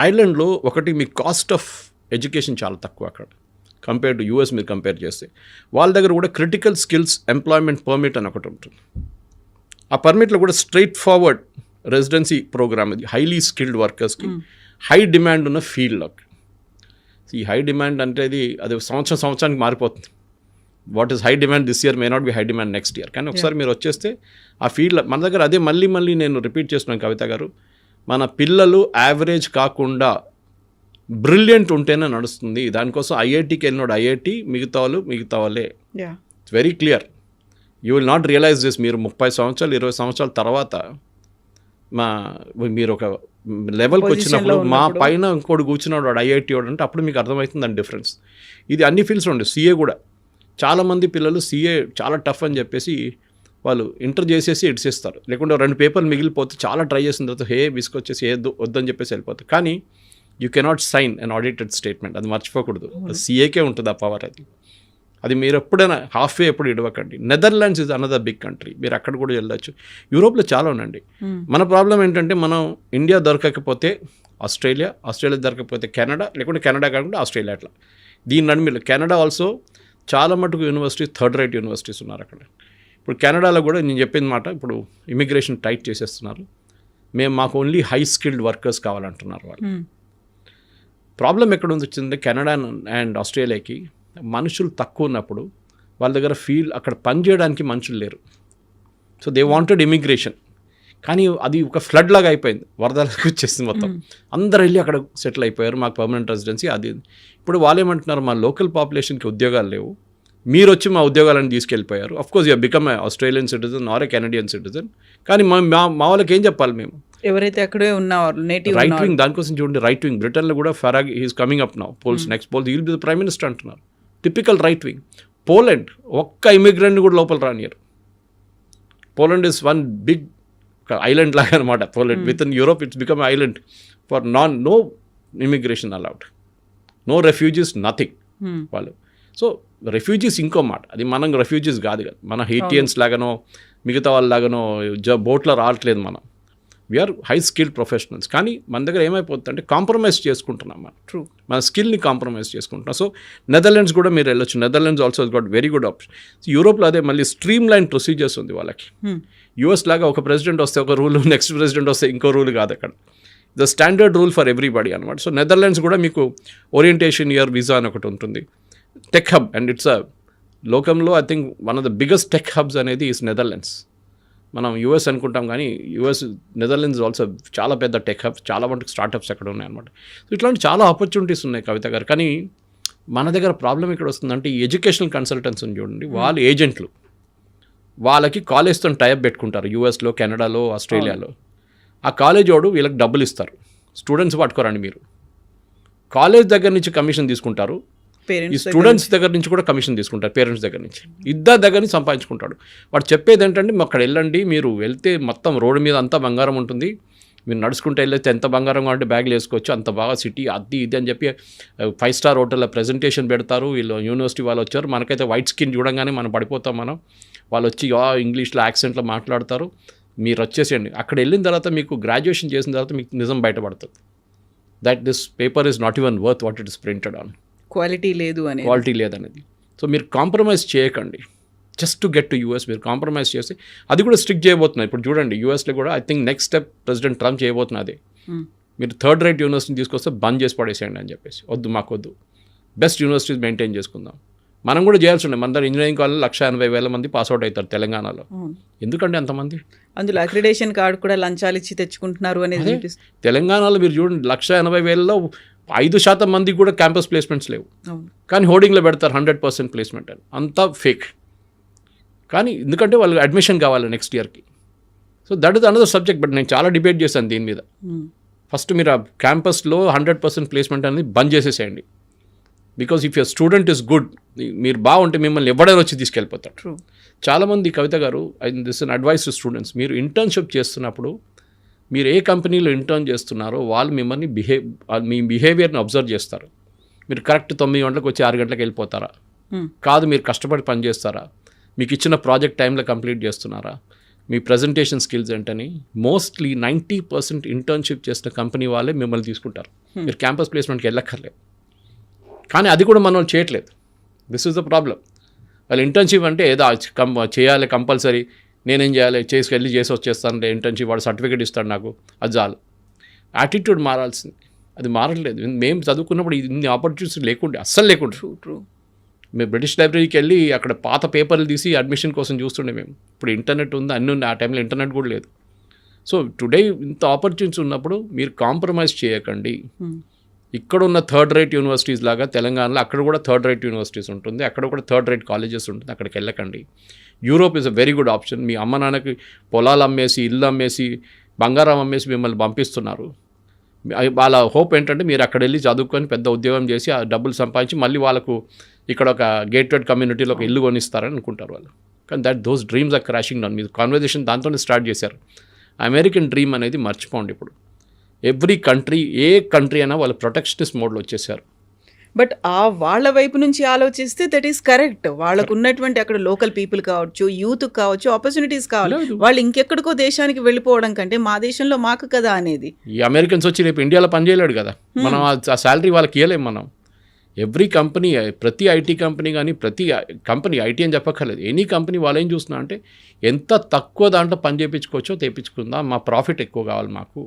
ఐర్లాండ్లో ఒకటి మీ కాస్ట్ ఆఫ్ ఎడ్యుకేషన్ చాలా తక్కువ అక్కడ కంపేర్ టు యూఎస్. మీరు కంపేర్ చేస్తే వాళ్ళ దగ్గర కూడా క్రిటికల్ స్కిల్స్ ఎంప్లాయ్మెంట్ పర్మిట్ అని ఒకటి ఉంటుంది. ఆ పర్మిట్లో కూడా స్ట్రైట్ ఫార్వర్డ్ రెసిడెన్సీ ప్రోగ్రామ్. ఇది హైలీ స్కిల్డ్ వర్కర్స్కి హై డిమాండ్ ఉన్న ఫీల్డ్లోకి. ఈ హై డిమాండ్ అంటే అది సంవత్సరానికి మారిపోతుంది. What is high demand this year may not be high demand next year. కానీ ఒకసారి మీరు వచ్చేస్తే ఆ ఫీల్డ్ మన దగ్గర అదే మళ్ళీ నేను రిపీట్ చేస్తున్నాను కవిత గారు, మన పిల్లలు యావరేజ్ కాకుండా బ్రిలియంట్ ఉంటేనే నడుస్తుంది. దానికోసం ఐఐటికి వెళ్ళినోడు ఐఐటి, మిగతా వాళ్ళే. It's very clear. You will not realise this. మీరు 30 సంవత్సరాలు 20 సంవత్సరాల తర్వాత మీరు ఒక లెవెల్కి వచ్చినప్పుడు మా పైన ఇంకోటి కూర్చున్నాడు వాడు ఐఐటి వాడు అంటే అప్పుడు మీకు అర్థమవుతుంది దాని డిఫరెన్స్. ఇది అన్ని ఫీల్డ్స్ ఉండే. సిఏ కూడా చాలామంది పిల్లలు సిఏ చాలా టఫ్ అని చెప్పేసి వాళ్ళు ఇంటర్ చేసేసి ఇడిసేస్తారు, లేకుంటే 2 పేపర్లు మిగిలిపోతే చాలా ట్రై చేసిన తర్వాత విసుకొచ్చేసి వద్దని చెప్పేసి వెళ్ళిపోతారు. కానీ you cannot sign an audited statement, అది మర్చిపోకూడదు. సిఏకే ఉంటుంది ఆ పవర్. అది మీరు ఎప్పుడైనా హాఫ్ వే ఎప్పుడు ఇడవకండి. Netherlands is another big country, మీరు అక్కడ కూడా వెళ్ళొచ్చు. యూరోప్లో చాలా ఉండండి. మన ప్రాబ్లం ఏంటంటే మనం ఇండియా దొరకకపోతే ఆస్ట్రేలియా దొరకకపోతే కెనడా, లేకుంటే కెనడా కాకుండా ఆస్ట్రేలియా, అట్లా దీని నడుమిలో కెనడా ఆల్సో చాలా మటుకు యూనివర్సిటీస్ థర్డ్ రేట్ యూనివర్సిటీస్ ఉన్నారు అక్కడ. ఇప్పుడు కెనడాలో కూడా నేను చెప్పిన మాట, ఇప్పుడు ఇమిగ్రేషన్ టైట్ చేసేస్తున్నారు. మాకు ఓన్లీ హై స్కిల్డ్ వర్కర్స్ కావాలంటున్నారు వాళ్ళు. ప్రాబ్లం ఎక్కడ వచ్చిందంటే కెనడా అండ్ ఆస్ట్రేలియాకి మనుషులు తక్కువ ఉన్నప్పుడు వాళ్ళ దగ్గర అక్కడ పని చేయడానికి మనుషులు లేరు. So they wanted immigration. కానీ అది ఒక ఫ్లడ్ లాగా అయిపోయింది, వరదలకు వచ్చేసింది మొత్తం. అందరు వెళ్ళి అక్కడ సెటిల్ అయిపోయారు, మాకు పర్మనెంట్ రెసిడెన్సీ అది. ఇప్పుడు వాళ్ళు ఏమంటున్నారు, మా లోకల్ పాపులేషన్కి ఉద్యోగాలు లేవు, మీరు వచ్చి మా ఉద్యోగాలను తీసుకెళ్ళిపోయారు. Of course you become a Australian citizen or a Canadian citizen. కానీ మా వాళ్ళకి ఏం చెప్పాలి మేము, ఎవరైతే అక్కడే ఉన్నారు నేటివ్ రైట్ వింగ్, దానికోసం చూడండి రైట్ వింగ్. బ్రిటన్లో కూడా Farage he's coming up now, polls next polls he'll be the prime minister అంటున్నారు. Typical right wing. పోలాండ్ ఒక్క ఇమిగ్రెంట్ని కూడా లోపల రానియరు. Poland is one big island లాగా అనమాట. Poland with in Europe it's become island for no immigration allowed, no refugees, nothing వాళ్ళు. సో రెఫ్యూజీస్ ఇంకో మాట, అది మనం రెఫ్యూజీస్ కాదు కదా, మన హెయిటియన్స్ లాగానో మిగతా వాళ్ళలాగానో బోట్లో రావట్లేదు మనం. We are high skilled professionals. కానీ మన దగ్గర ఏమైపోతుందంటే కాంప్రమైజ్ చేసుకుంటున్నాం మనం. ట్రూ, మన స్కిల్ని కాంప్రమైజ్ చేసుకుంటున్నాం. సో నెదర్లాండ్స్ కూడా మీరు వెళ్ళొచ్చు. Netherlands also got very good option. యూరోప్లో అదే మళ్ళీ స్ట్రీమ్ లైన్ ప్రొసీజర్స్ ఉంది వాళ్ళకి. యూఎస్ లాగా ఒక ప్రెసిడెంట్ వస్తే ఒక రూల్, నెక్స్ట్ ప్రెసిడెంట్ వస్తే ఇంకో రూల్ కాదు అక్కడ. The standard rule for everybody అనమాట. సో నెదర్లాండ్స్ కూడా మీకు ఓరియంటేషన్ ఇయర్ వీసా అని ఒకటి ఉంటుంది. టెక్ హబ్, అండ్ ఇట్స్ లోకంలో I think one of the biggest tech hubs అనేది ఈస్ నెదర్లాండ్స్. మనం యూఎస్ అనుకుంటాం కానీ నెదర్లాండ్స్ ఆల్సో చాలా పెద్ద టెక్ హబ్, చాలా మటుకు స్టార్టప్స్ అక్కడ ఉన్నాయి అనమాట. సో ఇట్లాంటి చాలా ఆపర్చునిటీస్ ఉన్నాయి కవిత గారు. కానీ మన దగ్గర ప్రాబ్లం ఇక్కడ వస్తుందంటే ఈ ఎడ్యుకేషనల్ కన్సల్టెంట్స్ చూడండి, వాళ్ళు ఏజెంట్లు, వాళ్ళకి కాలేజ్తో టైప్ పెట్టుకుంటారు యూఎస్లో, కెనడాలో, ఆస్ట్రేలియాలో. ఆ కాలేజ్ వాడు వీళ్ళకి డబ్బులు ఇస్తారు, స్టూడెంట్స్ పట్టుకోరండి మీరు. కాలేజ్ దగ్గర నుంచి కమిషన్ తీసుకుంటారు, ఈ స్టూడెంట్స్ దగ్గర నుంచి కూడా కమిషన్ తీసుకుంటారు, పేరెంట్స్ దగ్గర నుంచి. ఇద్దరు దగ్గర నుంచి సంపాదించుకుంటాడు. వాడు చెప్పేది ఏంటంటే అక్కడ వెళ్ళండి, మీరు వెళ్తే మొత్తం రోడ్డు మీద అంతా బంగారం ఉంటుంది, మీరు నడుచుకుంటే వెళ్ళేస్తే ఎంత బంగారం కావాలంటే బ్యాగ్లు వేసుకోవచ్చు, అంత బాగా సిటీ అది ఇది అని చెప్పి 5 స్టార్ హోటల్లో ప్రెజెంటేషన్ పెడతారు. వీళ్ళు యూనివర్సిటీ వాళ్ళు వచ్చారు, మనకైతే వైట్ స్కిన్ చూడంగానే మనం పడిపోతాం మనం. వాళ్ళు వచ్చి ఇంగ్లీష్లో యాక్సెంట్లో మాట్లాడతారు, మీరు వచ్చేసేయండి. అక్కడ వెళ్ళిన తర్వాత మీకు గ్రాడ్యుయేషన్ చేసిన తర్వాత మీకు నిజం బయటపడుతుంది, that this paper is not even worth what it is printed on. Quality లేదనేది. సో మీరు కాంప్రమైజ్ చేయకండి just to get to US. మీరు కాంప్రమైజ్ చేస్తే అది కూడా స్ట్రిక్ట్ చేయబోతున్నారు. ఇప్పుడు చూడండి యూఎస్లో కూడా I think next step president Trump చేయబోతున్నది, మీరు థర్డ్ రేట్ యూనివర్సిటీని తీసుకొస్తే బంద్ చేసి పడేసేయండి అని చెప్పేసి. వద్దు, మాకు వద్దు, బెస్ట్ యూనివర్సిటీస్ మెయింటైన్ చేసుకుందాం. మనం కూడా చేయాల్సి ఉండే. మన దగ్గర ఇంజనీరింగ్ కాలేజ్ 180,000 మంది పాస్అవుట్ అవుతారు తెలంగాణలో. ఎందుకంటే అంతమంది, అందులో అక్రిడేషన్ కార్డు కూడా లంచాలు ఇచ్చి తెచ్చుకుంటున్నారు అనేది. తెలంగాణలో మీరు చూడండి 180,000లో 5% మందికి కూడా క్యాంపస్ ప్లేస్మెంట్స్ లేవు. కానీ హోర్డింగ్లో పెడతారు 100% ప్లేస్మెంట్ అని. అంతా ఫేక్. కానీ ఎందుకంటే వాళ్ళకి అడ్మిషన్ కావాలి నెక్స్ట్ ఇయర్కి. So that is another subject. But నేను చాలా డిబేట్ చేశాను దీని మీద. ఫస్ట్ మీరు ఆ క్యాంపస్లో 100% ప్లేస్మెంట్ అనేది బంద్ చేసేసేయండి. Because if your student is good, మీరు బాగుంటే మిమ్మల్ని ఎవడైనా వచ్చి తీసుకెళ్ళిపోతారు. చాలామంది కవిత గారు, this an advice to students, మీరు ఇంటర్న్షిప్ చేస్తున్నప్పుడు మీరు ఏ కంపెనీలో ఇంటర్న్ చేస్తున్నారో వాళ్ళు మిమ్మల్ని మీ బిహేవియర్ని అబ్జర్వ్ చేస్తారు. మీరు కరెక్ట్ 9 గంటలకు వచ్చి 6 గంటలకు వెళ్ళిపోతారా, కాదు మీరు కష్టపడి పని చేస్తారా, మీకు ఇచ్చిన ప్రాజెక్ట్ టైంలో కంప్లీట్ చేస్తున్నారా, మీ ప్రజెంటేషన్ స్కిల్స్ ఏంటని. మోస్ట్లీ 90% ఇంటర్న్షిప్ చేసిన కంపెనీ వాళ్ళే మిమ్మల్ని తీసుకుంటారు. మీరు క్యాంపస్ ప్లేస్మెంట్కి వెళ్ళక్కర్లేదు. కానీ అది కూడా మనం చేయట్లేదు. This is the problem. వాళ్ళు ఇంటర్న్షిప్ అంటే ఏదో చేయాలి కంపల్సరీ, నేనేం చేయాలి, చేసి వచ్చేస్తాను ఇంటర్న్షిప్, వాడు సర్టిఫికేట్ ఇస్తాడు నాకు, అది చాలు. యాటిట్యూడ్ మారాల్సింది, అది మారట్లేదు. మేము చదువుకున్నప్పుడు ఇన్ని ఆపర్చునిటీస్ లేకుండే, అస్సలు లేకుండే. మేము బ్రిటిష్ లైబ్రరీకి వెళ్ళి అక్కడ పాత పేపర్లు తీసి అడ్మిషన్ కోసం చూస్తుండే మేము. ఇప్పుడు ఇంటర్నెట్ ఉంది, అన్నీ ఉన్నాయి. ఆ టైంలో ఇంటర్నెట్ కూడా లేదు. సో టుడే ఇంత ఆపర్చునిటీస్ ఉన్నప్పుడు మీరు కాంప్రమైజ్ చేయకండి. ఇక్కడ ఉన్న థర్డ్ రేట్ యూనివర్సిటీస్ లాగా తెలంగాణలో అక్కడ కూడా థర్డ్ రేట్ యూనివర్సిటీస్ ఉంటుంది, అక్కడ కూడా థర్డ్ రేట్ కాలేజెస్ ఉంటుంది. అక్కడికి వెళ్ళకండి. Europe is a very good option. మీ అమ్మ నాన్నకి పొలాలు అమ్మేసి, ఇల్లు అమ్మేసి, బంగారం అమ్మేసి మిమ్మల్ని పంపిస్తున్నారు. వాళ్ళ హోప్ ఏంటంటే మీరు అక్కడ వెళ్ళి చదువుకొని పెద్ద ఉద్యోగం చేసి ఆ డబ్బులు సంపాదించి మళ్ళీ వాళ్ళకు ఇక్కడ ఒక గేటెడ్ కమ్యూనిటీలో ఒక ఇల్లు కొనిస్తారని అనుకుంటారు వాళ్ళు. కానీ those dreams are crashing down. మీరు కాన్వర్జేషన్ దాంతోనే స్టార్ట్ చేశారు. అమెరికన్ డ్రీమ్ అనేది మర్చిపోండి. ఇప్పుడు ఎవ్రీ కంట్రీ, ఏ కంట్రీ అయినా వాళ్ళు ప్రొటెక్షనిస్ట్ మోడ్లో వచ్చేసారు. బట్ వాళ్ళ వైపు నుంచి ఆలోచిస్తే దట్ ఈస్ కరెక్ట్. వాళ్ళకు ఉన్నటువంటి అక్కడ లోకల్ పీపుల్ కావచ్చు, యూత్ కావచ్చు, ఆపర్చునిటీస్ కావాలి. వాళ్ళు ఇంకెక్కడికో దేశానికి వెళ్ళిపోవడం కంటే మా దేశంలో మాకు కదా అనేది. ఈ అమెరికన్స్ వచ్చి రేపు ఇండియాలో పనిచేయలేడు కదా, మనం ఆ శాలరీ వాళ్ళకి ఇవ్వలేము. మనం ఎవ్రీ కంపెనీ, ప్రతి ఐటీ కంపెనీ కానీ, ప్రతి కంపెనీ, ఐటీ అని చెప్పక్కర్లేదు, ఎనీ కంపెనీ వాళ్ళు ఏం చూస్తున్నా అంటే ఎంత తక్కువ దాంట్లో పని చేయించుకోవచ్చో తెప్పించుకుందాం, మా ప్రాఫిట్ ఎక్కువ కావాలి మాకు.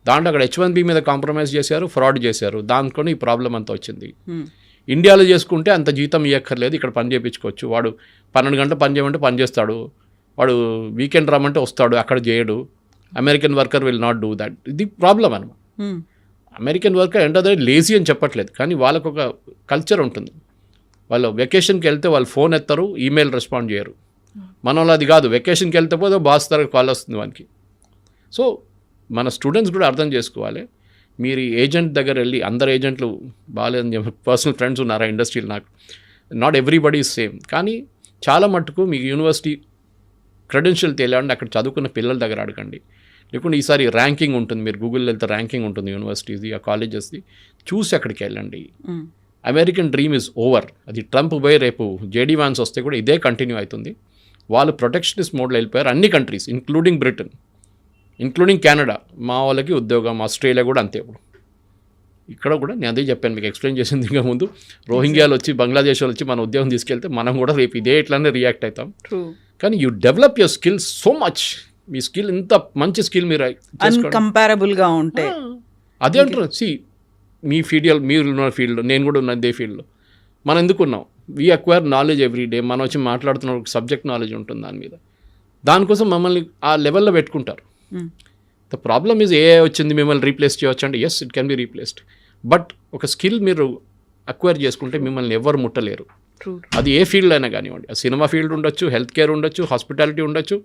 దాంట్లో అక్కడ H1B మీద కాంప్రమైజ్ చేశారు, ఫ్రాడ్ చేశారు, దాంట్లో ఈ ప్రాబ్లం అంతా వచ్చింది. ఇండియాలో చేసుకుంటే అంత జీతం ఇవ్వక్కర్లేదు, ఇక్కడ పని చేయించుకోవచ్చు. వాడు 12 గంటలు పని చేయమంటే పని చేస్తాడు, వాడు వీకెండ్ రమ్మంటే వస్తాడు, అక్కడ చేయడు. American worker will not do that. ఇది ప్రాబ్లం అనమాట. అమెరికన్ వర్కర్ అంటే లేజీ అని చెప్పట్లేదు, కానీ వాళ్ళకు ఒక కల్చర్ ఉంటుంది. వాళ్ళు వెకేషన్కి వెళ్తే వాళ్ళు ఫోన్ ఎత్తారు, ఈమెయిల్ రెస్పాండ్ చేయరు. మన వాళ్ళు అది కాదు, వెకేషన్కి వెళ్తే పోతే బాస్ తరగతి కాల్ వస్తుంది వానికి. సో మన స్టూడెంట్స్ కూడా అర్థం చేసుకోవాలి. మీరు ఏజెంట్ దగ్గర వెళ్ళి, అందరు ఏజెంట్లు బాగాలేదని చెప్పి పర్సనల్ ఫ్రెండ్స్ ఉన్నారా ఇండస్ట్రీలో, నాకు నాట్ ఎవ్రీబడి ఈజ్ సేమ్. కానీ చాలా మట్టుకు మీకు యూనివర్సిటీ క్రెడెన్షియల్ తెలియాలంటే అక్కడ చదువుకున్న పిల్లల దగ్గర అడగండి. లేకుంటే ఈసారి ర్యాంకింగ్ ఉంటుంది, మీరు గూగుల్లో వెళ్తే ర్యాంకింగ్ ఉంటుంది యూనివర్సిటీస్ది, ఆ కాలేజెస్ది, చూసి అక్కడికి వెళ్ళండి. American dream is over. అది ట్రంప్ పోయి రేపు JD Vance వస్తే కూడా ఇదే కంటిన్యూ అవుతుంది. వాళ్ళు ప్రొటెక్షనిస్ట్ మోడ్లో వెళ్ళిపోయారు. అన్ని countries including Britain, including Canada. మా వాళ్ళకి ఉద్యోగం, ఆస్ట్రేలియా కూడా అంతే. ఇప్పుడు ఇక్కడ కూడా నేను అదే చెప్పాను, మీకు ఎక్స్ప్లెయిన్ చేసింది ఇంకా ముందు. రోహింగ్యాలు వచ్చి, బంగ్లాదేశ్ వాళ్ళు వచ్చి మన ఉద్యోగం తీసుకెళ్తే మనం కూడా రేపు ఇదే ఇట్లానే రియాక్ట్ అవుతాం. కానీ you develop your skills so much. Me skill ఇంత మంచి స్కిల్ మీరు అన్కంపారబుల్గా ఉంటే అదే అంటారు. మీ ఫీల్డ్, మీరు ఉన్న ఫీల్డ్, నేను కూడా ఉన్న ఇదే ఫీల్డ్లో మనం ఎందుకున్నాం. We acquire knowledge every day. మనం వచ్చి మాట్లాడుతున్న సబ్జెక్ట్ నాలెడ్జ్ ఉంటుంది దాని మీద. దానికోసం మమ్మల్ని ఆ లెవెల్లో పెట్టుకుంటారు. ద ప్రాబ్లమ్ ఈజ్ AI వచ్చింది, మిమ్మల్ని రీప్లేస్ చేయవచ్చు అంటే yes, it can be replaced. But ఒక స్కిల్ మీరు అక్వైర్ చేసుకుంటే మిమ్మల్ని ఎవరు ముట్టలేరు. అది ఏ ఫీల్డ్ అయినా కానివ్వండి. సినిమా ఫీల్డ్ ఉండొచ్చు, హెల్త్ కేర్ ఉండొచ్చు, హాస్పిటాలిటీ ఉండొచ్చు,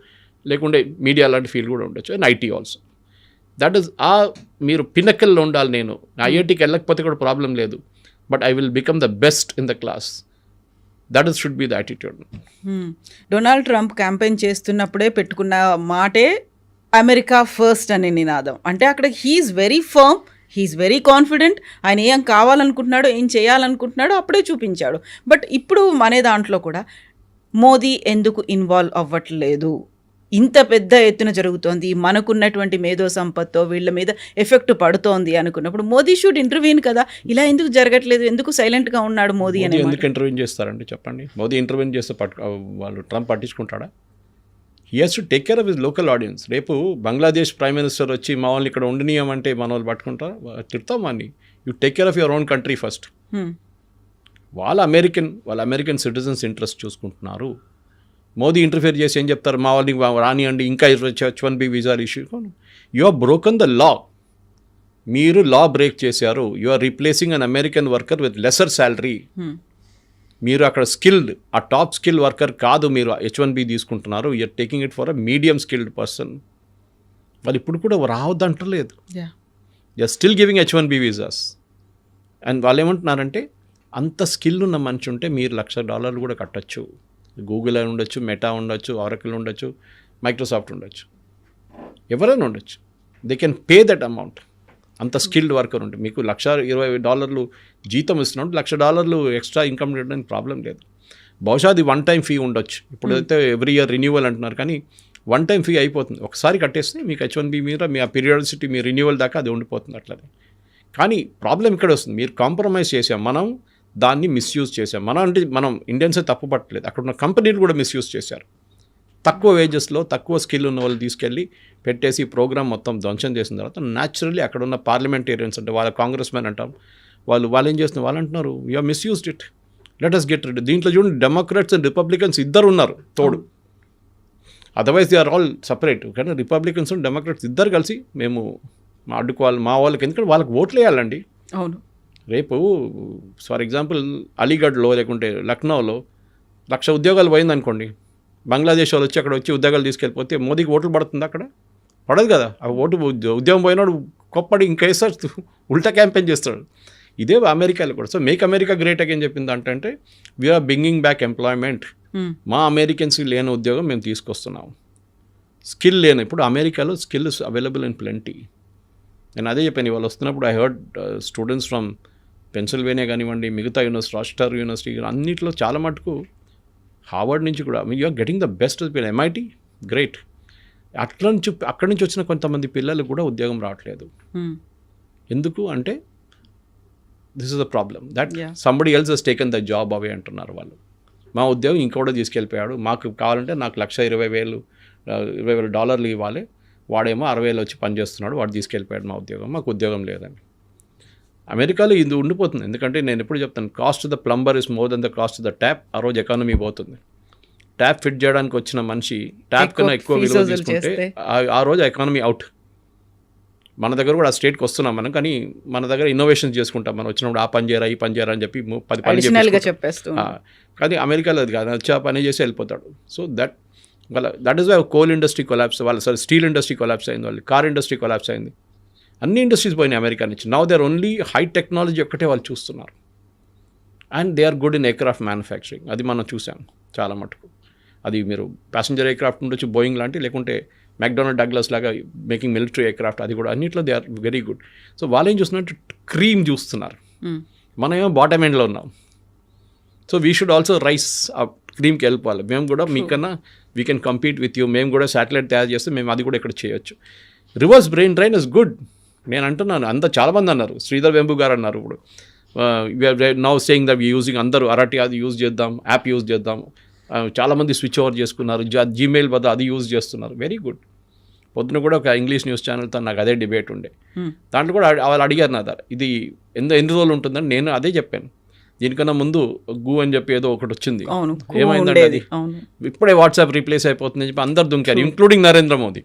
లేకుంటే మీడియా లాంటి ఫీల్డ్ కూడా ఉండొచ్చు, and IT also. That is మీరు పినకల్లో ఉండాలి. నేను IITకి వెళ్ళకపోతే కూడా ప్రాబ్లం లేదు, but I will become the best in the class. That is should be the attitude. Donald Trump campaign చేస్తున్నప్పుడే పెట్టుకున్న మాటే అమెరికా ఫస్ట్ అనే నినాదం. అంటే అక్కడ he is very firm, he is very confident. ఆయన ఏం కావాలనుకుంటున్నాడో, ఏం చేయాలనుకుంటున్నాడో అప్పుడే చూపించాడు. బట్ ఇప్పుడు మన దాంట్లో కూడా మోదీ ఎందుకు ఇన్వాల్వ్ అవ్వట్లేదు? ఇంత పెద్ద ఎత్తున జరుగుతోంది, మనకున్నటువంటి మేధో సంపత్తో వీళ్ళ మీద ఎఫెక్ట్ పడుతోంది అనుకున్నప్పుడు మోదీ షుడ్ ఇంటర్వ్యూన్ కదా. ఇలా ఎందుకు జరగట్లేదు? ఎందుకు సైలెంట్గా ఉన్నాడు మోదీ అని? ఎందుకు ఇంటర్వ్యూన్ చేస్తారండి చెప్పండి? మోదీ ఇంటర్వ్యూన్ చేస్తే వాళ్ళు ట్రంప్ పట్టించుకుంటాడా? He has to take care of his local audience. రేపు బంగ్లాదేశ్ ప్రైమ్ మినిస్టర్ వచ్చి మా వాళ్ళని ఇక్కడ ఉండనీయమంటే మన వాళ్ళు పట్టుకుంటారా? తిడతాం వాడిని. You take care of your own country first. వాళ్ళ అమెరికన్ సిటిజన్స్ ఇంట్రెస్ట్ చూసుకుంటున్నారు. మోదీ ఇంటర్ఫియర్ చేసి ఏం చెప్తారు? మా వాళ్ళని రానియండి, ఇంకా H1B visa issue. You are broken the law. మీరు లా బ్రేక్ చేశారు. You are replacing an American worker with lesser salary. మీరు అక్కడ స్కిల్డ్, ఆ టాప్ స్కిల్ వర్కర్ కాదు, మీరు H1B తీసుకుంటున్నారు. You're taking it for a medium skilled person. వాళ్ళు ఇప్పుడు కూడా రావద్దంటలేదు. You're still giving H1B visas. And వాళ్ళు ఏమంటున్నారంటే అంత స్కిల్ ఉన్న మనిషి ఉంటే మీరు $1,00,000 కూడా కట్టచ్చు. గూగుల్ అని ఉండొచ్చు, మెటా ఉండొచ్చు, ఆరకిల్ ఉండొచ్చు, మైక్రోసాఫ్ట్ ఉండొచ్చు, ఎవరైనా ఉండొచ్చు. They can pay that amount. అంత స్కిల్డ్ వర్కర్ ఉంటే మీకు $120 జీతం ఇస్తున్నాడు, $1,00,000 ఎక్స్ట్రా ఇన్కమ్ చేయడానికి ప్రాబ్లం లేదు. బహుశా అది వన్ టైం ఫీ ఉండొచ్చు. ఇప్పుడైతే ఎవ్రీ ఇయర్ రిన్యూవల్ అంటున్నారు, కానీ వన్ టైం ఫీ అయిపోతుంది. ఒకసారి కట్టేస్తే మీకు H1B మీద మీ ఆ పీరియాడిసిటీ, మీ రిన్యూవల్ దాకా అది ఉండిపోతుంది అట్లనే. కానీ ప్రాబ్లం ఇక్కడ వస్తుంది, మీరు కాంప్రమైజ్ చేసాం, మనం దాన్ని మిస్యూజ్ చేసాం. మనం ఇండియన్సే తప్పు పట్టలేదు, అక్కడ ఉన్న కంపెనీలు కూడా మిస్యూజ్ చేశారు. తక్కువ వేజెస్లో తక్కువ స్కిల్ ఉన్న వాళ్ళు తీసుకెళ్ళి పెట్టేసి ప్రోగ్రామ్ మొత్తం ధ్వంసం చేసిన తర్వాత న్యాచురల్లీ అక్కడ ఉన్న పార్లమెంటేరియన్స్ అంటే వాళ్ళ కాంగ్రెస్ మెన్ అంటాం, వాళ్ళు ఏం చేస్తున్నారు, వాళ్ళు అంటున్నారు you are misused it. Let us get rid. దీంట్లో చూడండి డెమోక్రాట్స్ అండ్ రిపబ్లికన్స్ ఇద్దరు ఉన్నారు తోడు, otherwise they are all separate. కానీ రిపబ్లికన్స్ అండ్ డెమోక్రాట్స్ ఇద్దరు కలిసి మేము అడ్డుకోవాలి మా వాళ్ళకి, ఎందుకంటే వాళ్ళకి ఓట్లు వేయాలండి. అవును. రేపు ఫర్ ఎగ్జాంపుల్ అలీగఢ్లో లేకుంటే లక్నోలో 1,00,000 ఉద్యోగాలు పోయిందనుకోండి, బంగ్లాదేశ్ వాళ్ళు వచ్చి అక్కడ వచ్చి ఉద్యోగాలు తీసుకెళ్ళిపోతే మోదీకి ఓట్లు పడుతుంది అక్కడ? పడదు కదా. ఆ ఓటు ఉద్యోగం పోయినాడు కొప్పడి ఇంకా వేస్తాడు, ఉల్టా క్యాంపెయిన్ చేస్తాడు. ఇదే అమెరికాలో కూడా. So make America great again చెప్పింది అంటే వీఆర్ బ్రింగింగ్ బ్యాక్ ఎంప్లాయ్మెంట్. మా అమెరికన్స్కి లేని ఉద్యోగం మేము తీసుకొస్తున్నాం. స్కిల్ లేని, ఇప్పుడు అమెరికాలో skill is available in plenty. నేను అదే చెప్పాను ఇవాళ వస్తున్నప్పుడు. I heard students from Pennsylvania కానివ్వండి, మిగతా యూనివర్సిటీ, రాస్టర్ యూనివర్సిటీ, అన్నింటిలో చాలా మటుకు హార్వర్డ్ నుంచి కూడా you are getting the best పిల్లలు. MIT great. అక్కడి నుంచి వచ్చిన కొంతమంది పిల్లలు కూడా ఉద్యోగం రావట్లేదు. ఎందుకు అంటే this is the problem that somebody else has taken the job away అంటున్నారు వాళ్ళు. మా ఉద్యోగం ఇంకోటి తీసుకెళ్ళిపోయాడు, మాకు కావాలంటే నాకు $1,20,000 ఇవ్వాలి, వాడేమో 60,000 వచ్చి పనిచేస్తున్నాడు, వాడు తీసుకెళ్ళిపోయాడు మా ఉద్యోగం, మాకు ఉద్యోగం లేదని. అమెరికాలో ఇది ఉండిపోతుంది. ఎందుకంటే నేను ఎప్పుడు చెప్తాను, cost the plumber is more than the cost the tap. ఆ రోజు ఎకానమీ పోతుంది. ట్యాప్ ఫిట్ చేయడానికి వచ్చిన మనిషి ట్యాప్ కన్నా ఎక్కువ విలువ తీసుకుంటే ఆ రోజు ఎకానమీ అవుట్. మన దగ్గర కూడా ఆ స్టేట్కి వస్తున్నాం మనం, కానీ మన దగ్గర ఇన్నోవేషన్స్ చేసుకుంటాం. మనం వచ్చినప్పుడు ఆ పని చేయరా ఈ పని చేయరా అని చెప్పి 10 పని చెప్పేస్తూ. కానీ అమెరికాలో అది కాదు, వచ్చి ఆ పని చేసి వెళ్ళిపోతాడు. So that is why coal industry collapse, steel industry collapse అయింది, వాళ్ళు కార్ ఇండస్ట్రీ కొలాప్స్ అయింది, అన్ని ఇండస్ట్రీస్ పోయినాయి అమెరికా నుంచి. Now they are only high technology ఒక్కటే వాళ్ళు చూస్తున్నారు. And they are good in aircraft manufacturing. అది మనం చూసాం చాలా మటుకు. అది మీరు ప్యాసింజర్ ఎయిర్క్రాఫ్ట్ ఉండొచ్చు, బోయింగ్ లాంటి, లేకుంటే మెక్డొనాల్డ్ డగ్లస్ లాగా మేకింగ్ మిలిటరీ ఎయిర్క్రాఫ్ట్, అది కూడా అన్నింటిలో they are very good. So వాళ్ళు ఏం చూస్తున్నట్టు క్రీమ్ చూస్తున్నారు, మనం ఏమో బాటమ్ ఎండ్లో ఉన్నాం. So we should also rice ఆ క్రీమ్కి వెళ్ళిపోవాలి. మేము కూడా మీకన్నా we can compete with you. మేము కూడా శాటిలైట్ తయారు చేస్తే మేము అది కూడా ఇక్కడ చేయొచ్చు. Reverse brain drain is good. నేను అంటున్నాను, చాలామంది అన్నారు, శ్రీధర్ వెంబు గారు అన్నారు, ఇప్పుడు నౌ సేయింగ్ దట్ యూజింగ్ అందరూ అరటి అది యూజ్ చేద్దాం, యాప్ యూజ్ చేద్దాం. చాలామంది స్విచ్ ఓవర్ చేసుకున్నారు, జీమెయిల్ బదులు అది యూజ్ చేస్తున్నారు. Very good. పొద్దున కూడా ఒక ఇంగ్లీష్ న్యూస్ ఛానల్తో నాకు అదే డిబేట్ ఉండే. దాంట్లో కూడా వాళ్ళు అడిగారు నా దగ్గర, ఇది ఎన్ని రోజులు ఉంటుందని. నేను అదే చెప్పాను, దీనికన్నా ముందు గూ అని చెప్పి ఏదో ఒకటి వచ్చింది, ఏమైందంటే అది ఇప్పుడే వాట్సాప్ రీప్లేస్ అయిపోతుందని చెప్పి అందరు దుంకారు, including Narendra Modi.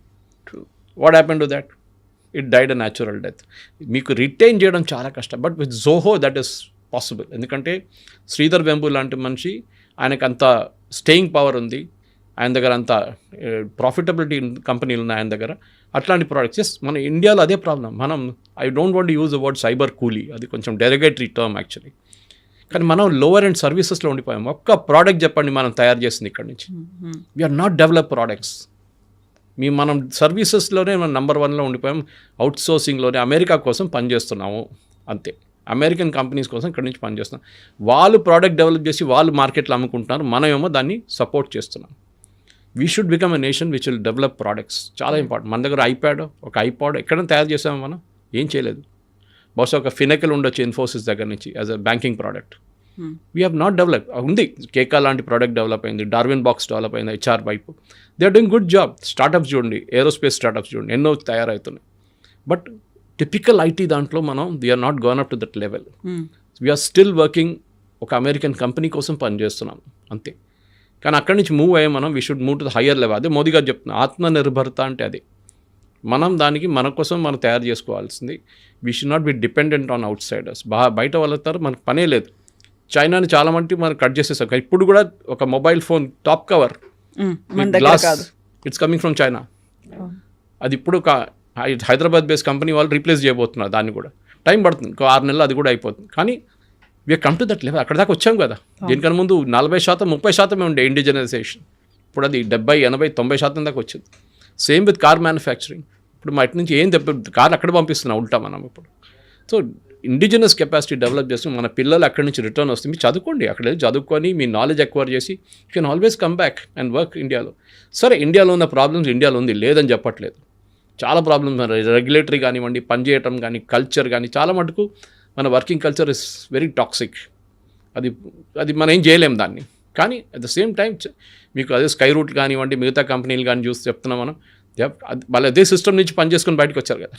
What happen to that? It died a natural death. మీకు రిటైన్ చేయడం చాలా కష్టం, but with Zoho that is possible. ఎందుకంటే శ్రీధర్ వెంబు లాంటి మనిషి, ఆయనకు అంత స్టేయింగ్ పవర్ ఉంది, ఆయన దగ్గర అంత ప్రాఫిటబిలిటీ కంపెనీలు ఉన్నాయి ఆయన దగ్గర. అట్లాంటి ప్రోడక్ట్స్ ఎస్, మన ఇండియాలో అదే ప్రాబ్లం. మనం I don't want use the word cyber కూలీ, అది కొంచెం డెరిగేటరీ టర్మ్ యాక్చువల్లీ. కానీ మనం లోవర్ అండ్ సర్వీసెస్లో ఉండిపోయాం. ఒక్క ప్రోడక్ట్ చెప్పండి మనం తయారు చేసింది ఇక్కడ నుంచి. We are not develop products. మనం సర్వీసెస్లోనే మనం నెంబర్ 1లో ఉండిపోయాం. అవుట్ సోర్సింగ్లోనే అమెరికా కోసం పనిచేస్తున్నాము అంతే. అమెరికన్ కంపెనీస్ కోసం ఇక్కడి నుంచి పనిచేస్తున్నాం. వాళ్ళు ప్రోడక్ట్ డెవలప్ చేసి వాళ్ళు మార్కెట్లో అమ్ముకుంటున్నారు, మనమేమో దాన్ని సపోర్ట్ చేస్తున్నాం. We should become a nation which will develop products. చాలా ఇంపార్టెంట్. మన దగ్గర ఐపాడ్ ఎక్కడైనా తయారు చేసాము మనం? ఏం చేయలేదు. బహుశా ఒక ఫినెకల్ ఉండొచ్చు ఇన్ఫోసిస్ దగ్గర నుంచి as a banking product. We have not develop. ఉంది, కేకా లాంటి ప్రోడక్ట్ డెవలప్ అయింది, డార్విన్ బాక్స్ డెవలప్ అయింది, HR వైపు they are doing good job. Startups చూడండి, ఏరోస్పేస్ స్టార్టప్స్ చూడండి, ఎన్నో తయారవుతున్నాయి. బట్ టిపికల్ IT దాంట్లో మనం we are not gone up to that level. We are still working. ఒక అమెరికన్ కంపెనీ కోసం పనిచేస్తున్నాం అంతే. కానీ అక్కడి నుంచి మూవ్ అయ్యే మనం we should move to the higher level. అదే మోదీ గారు చెప్తున్నారు, ఆత్మనిర్భరత అంటే అదే. మనం దానికి మన కోసం మనం తయారు చేసుకోవాల్సింది. We should not be dependent on outsiders. బయట వాళ్ళతో మనకు పనే లేదు. చైనాని చాలా మంది మనం కట్ చేసేసాం. ఇప్పుడు కూడా ఒక mobile phone top cover glass it's coming from China. అది ఇప్పుడు హైదరాబాద్ బేస్డ్ కంపెనీ వాళ్ళు రీప్లేస్ చేయబోతున్నారు. దాన్ని కూడా టైం పడుతుంది, 6 నెలలు అది కూడా అయిపోతుంది. కానీ we are come to that level. అక్కడ దాకా వచ్చాం కదా. దీనికన్నా ముందు 40%, 30% ఉండే ఇండిజినైజేషన్. ఇప్పుడు అది 70, 80, 90% దాకా వచ్చింది. Same with car manufacturing. ఇప్పుడు మా ఇటు నుంచి ఏం కార్ అక్కడ పంపిస్తున్నాం ఉల్టా మనం ఇప్పుడు. సో ఇండిజినస్ కెపాసిటీ డెవలప్ చేసి మన పిల్లలు అక్కడి నుంచి రిటర్న్ వస్తుంది. మీరు చదువుకోండి, అక్కడ చదువుకొని మీ నాలెడ్జ్ ఎక్వైర్ చేసి you can always come back and work ఇండియాలో. సరే, ఇండియాలో ఉన్న ప్రాబ్లమ్స్ ఇండియాలో ఉంది, లేదని చెప్పట్లేదు. చాలా ప్రాబ్లమ్స్, రెగ్యులేటరీ కానివ్వండి, పనిచేయటం కానీ, కల్చర్ కానీ, చాలా మటుకు మన working culture is very toxic. అది మనం ఏం చేయలేం దాన్ని. కానీ అట్ ద సేమ్ టైం మీకు అదే స్కై రూట్ కానివ్వండి, మిగతా కంపెనీలు కానీ చూసి చెప్తున్నాం మనం, వాళ్ళు అదే సిస్టమ్ నుంచి పనిచేసుకొని బయటకు వచ్చారు కదా.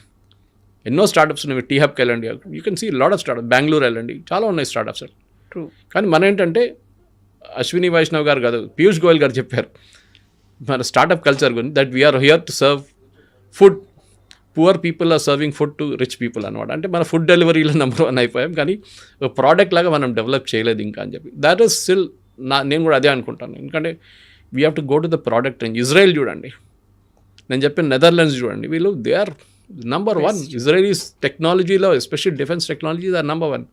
ఎన్నో స్టార్టప్స్ ఉన్నాయి. టీ హబ్కి వెళ్ళండి, you can see lot of startup. Bengaluru వెళ్ళండి, చాలా ఉన్నాయి స్టార్టప్స్. ట్రూ. కానీ మన ఏంటంటే అశ్విని వైష్ణవ్ గారు కాదు, పీయూష్ గోయల్ గారు చెప్పారు మన స్టార్టప్ కల్చర్ గురించి, that we are here to serve food, poor people are serving food to rich people అనమాట. అంటే మన ఫుడ్ డెలివరీలో నెంబర్ 1 అయిపోయాం, కానీ ఒక ప్రోడక్ట్ లాగా మనం డెవలప్ చేయలేదు ఇంకా అని చెప్పి. దాట్ ఈస్ స్టిల్ నేను కూడా అదే అనుకుంటాను. ఎందుకంటే we have to go to the product range. Israel చూడండి, నేను చెప్పిన నెదర్లాండ్స్ చూడండి, వీళ్ళు దే ఆర్ నంబర్ 1. ఇజ్రాయలీస్ టెక్నాలజీలో especially defence technologies are number 1.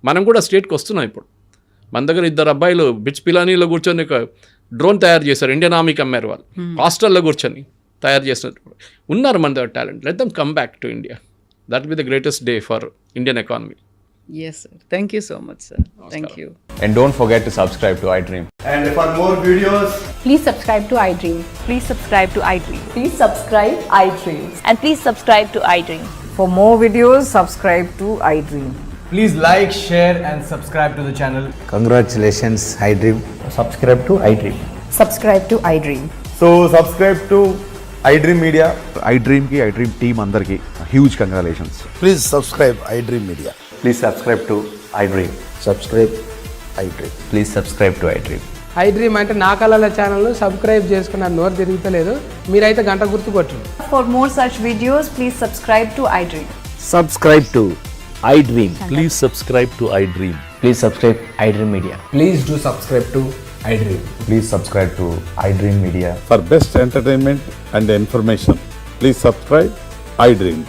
మనం కూడా స్టేట్కి వస్తున్నాం ఇప్పుడు. మన దగ్గర 2 అబ్బాయిలు బిచ్ పిలానీలో కూర్చొని ఒక డ్రోన్ తయారు చేశారు, ఇండియన్ ఆర్మీకి అమ్మారు వాళ్ళు. హాస్టల్లో కూర్చొని తయారు చేసినట్టు ఉన్నారు మన దగ్గర talent. Let them come back to India. That be the greatest day for Indian economy. Yes, sir. Thank you so much, sir. Thank you. And don't forget to subscribe to iDream. And for more videos, Please subscribe to iDream. Please subscribe to iDream. Please subscribe iDream. And please subscribe to iDream. For more videos, subscribe to iDream. please like, share and subscribe to the channel. Congratulations, iDream. Subscribe to iDream. Subscribe to iDream. So subscribe to iDream Media. iDream ki iDream team andarki huge congratulations. Please subscribe iDream Media. Please subscribe to iDream. Subscribe iDream. Please subscribe to iDream. iDream అంటే నా కళల ఛానల్ను సబ్స్క్రైబ్ చేసుకున్న నోరు తిరుగుతలేదు, మీరైతే గంట గుర్తు కొట్టండి. For more such videos, please subscribe to iDream. Subscribe to iDream. Please subscribe to iDream. Please subscribe iDream Media. Please do subscribe to iDream. Please subscribe to iDream Media. For best entertainment and information, please subscribe iDream.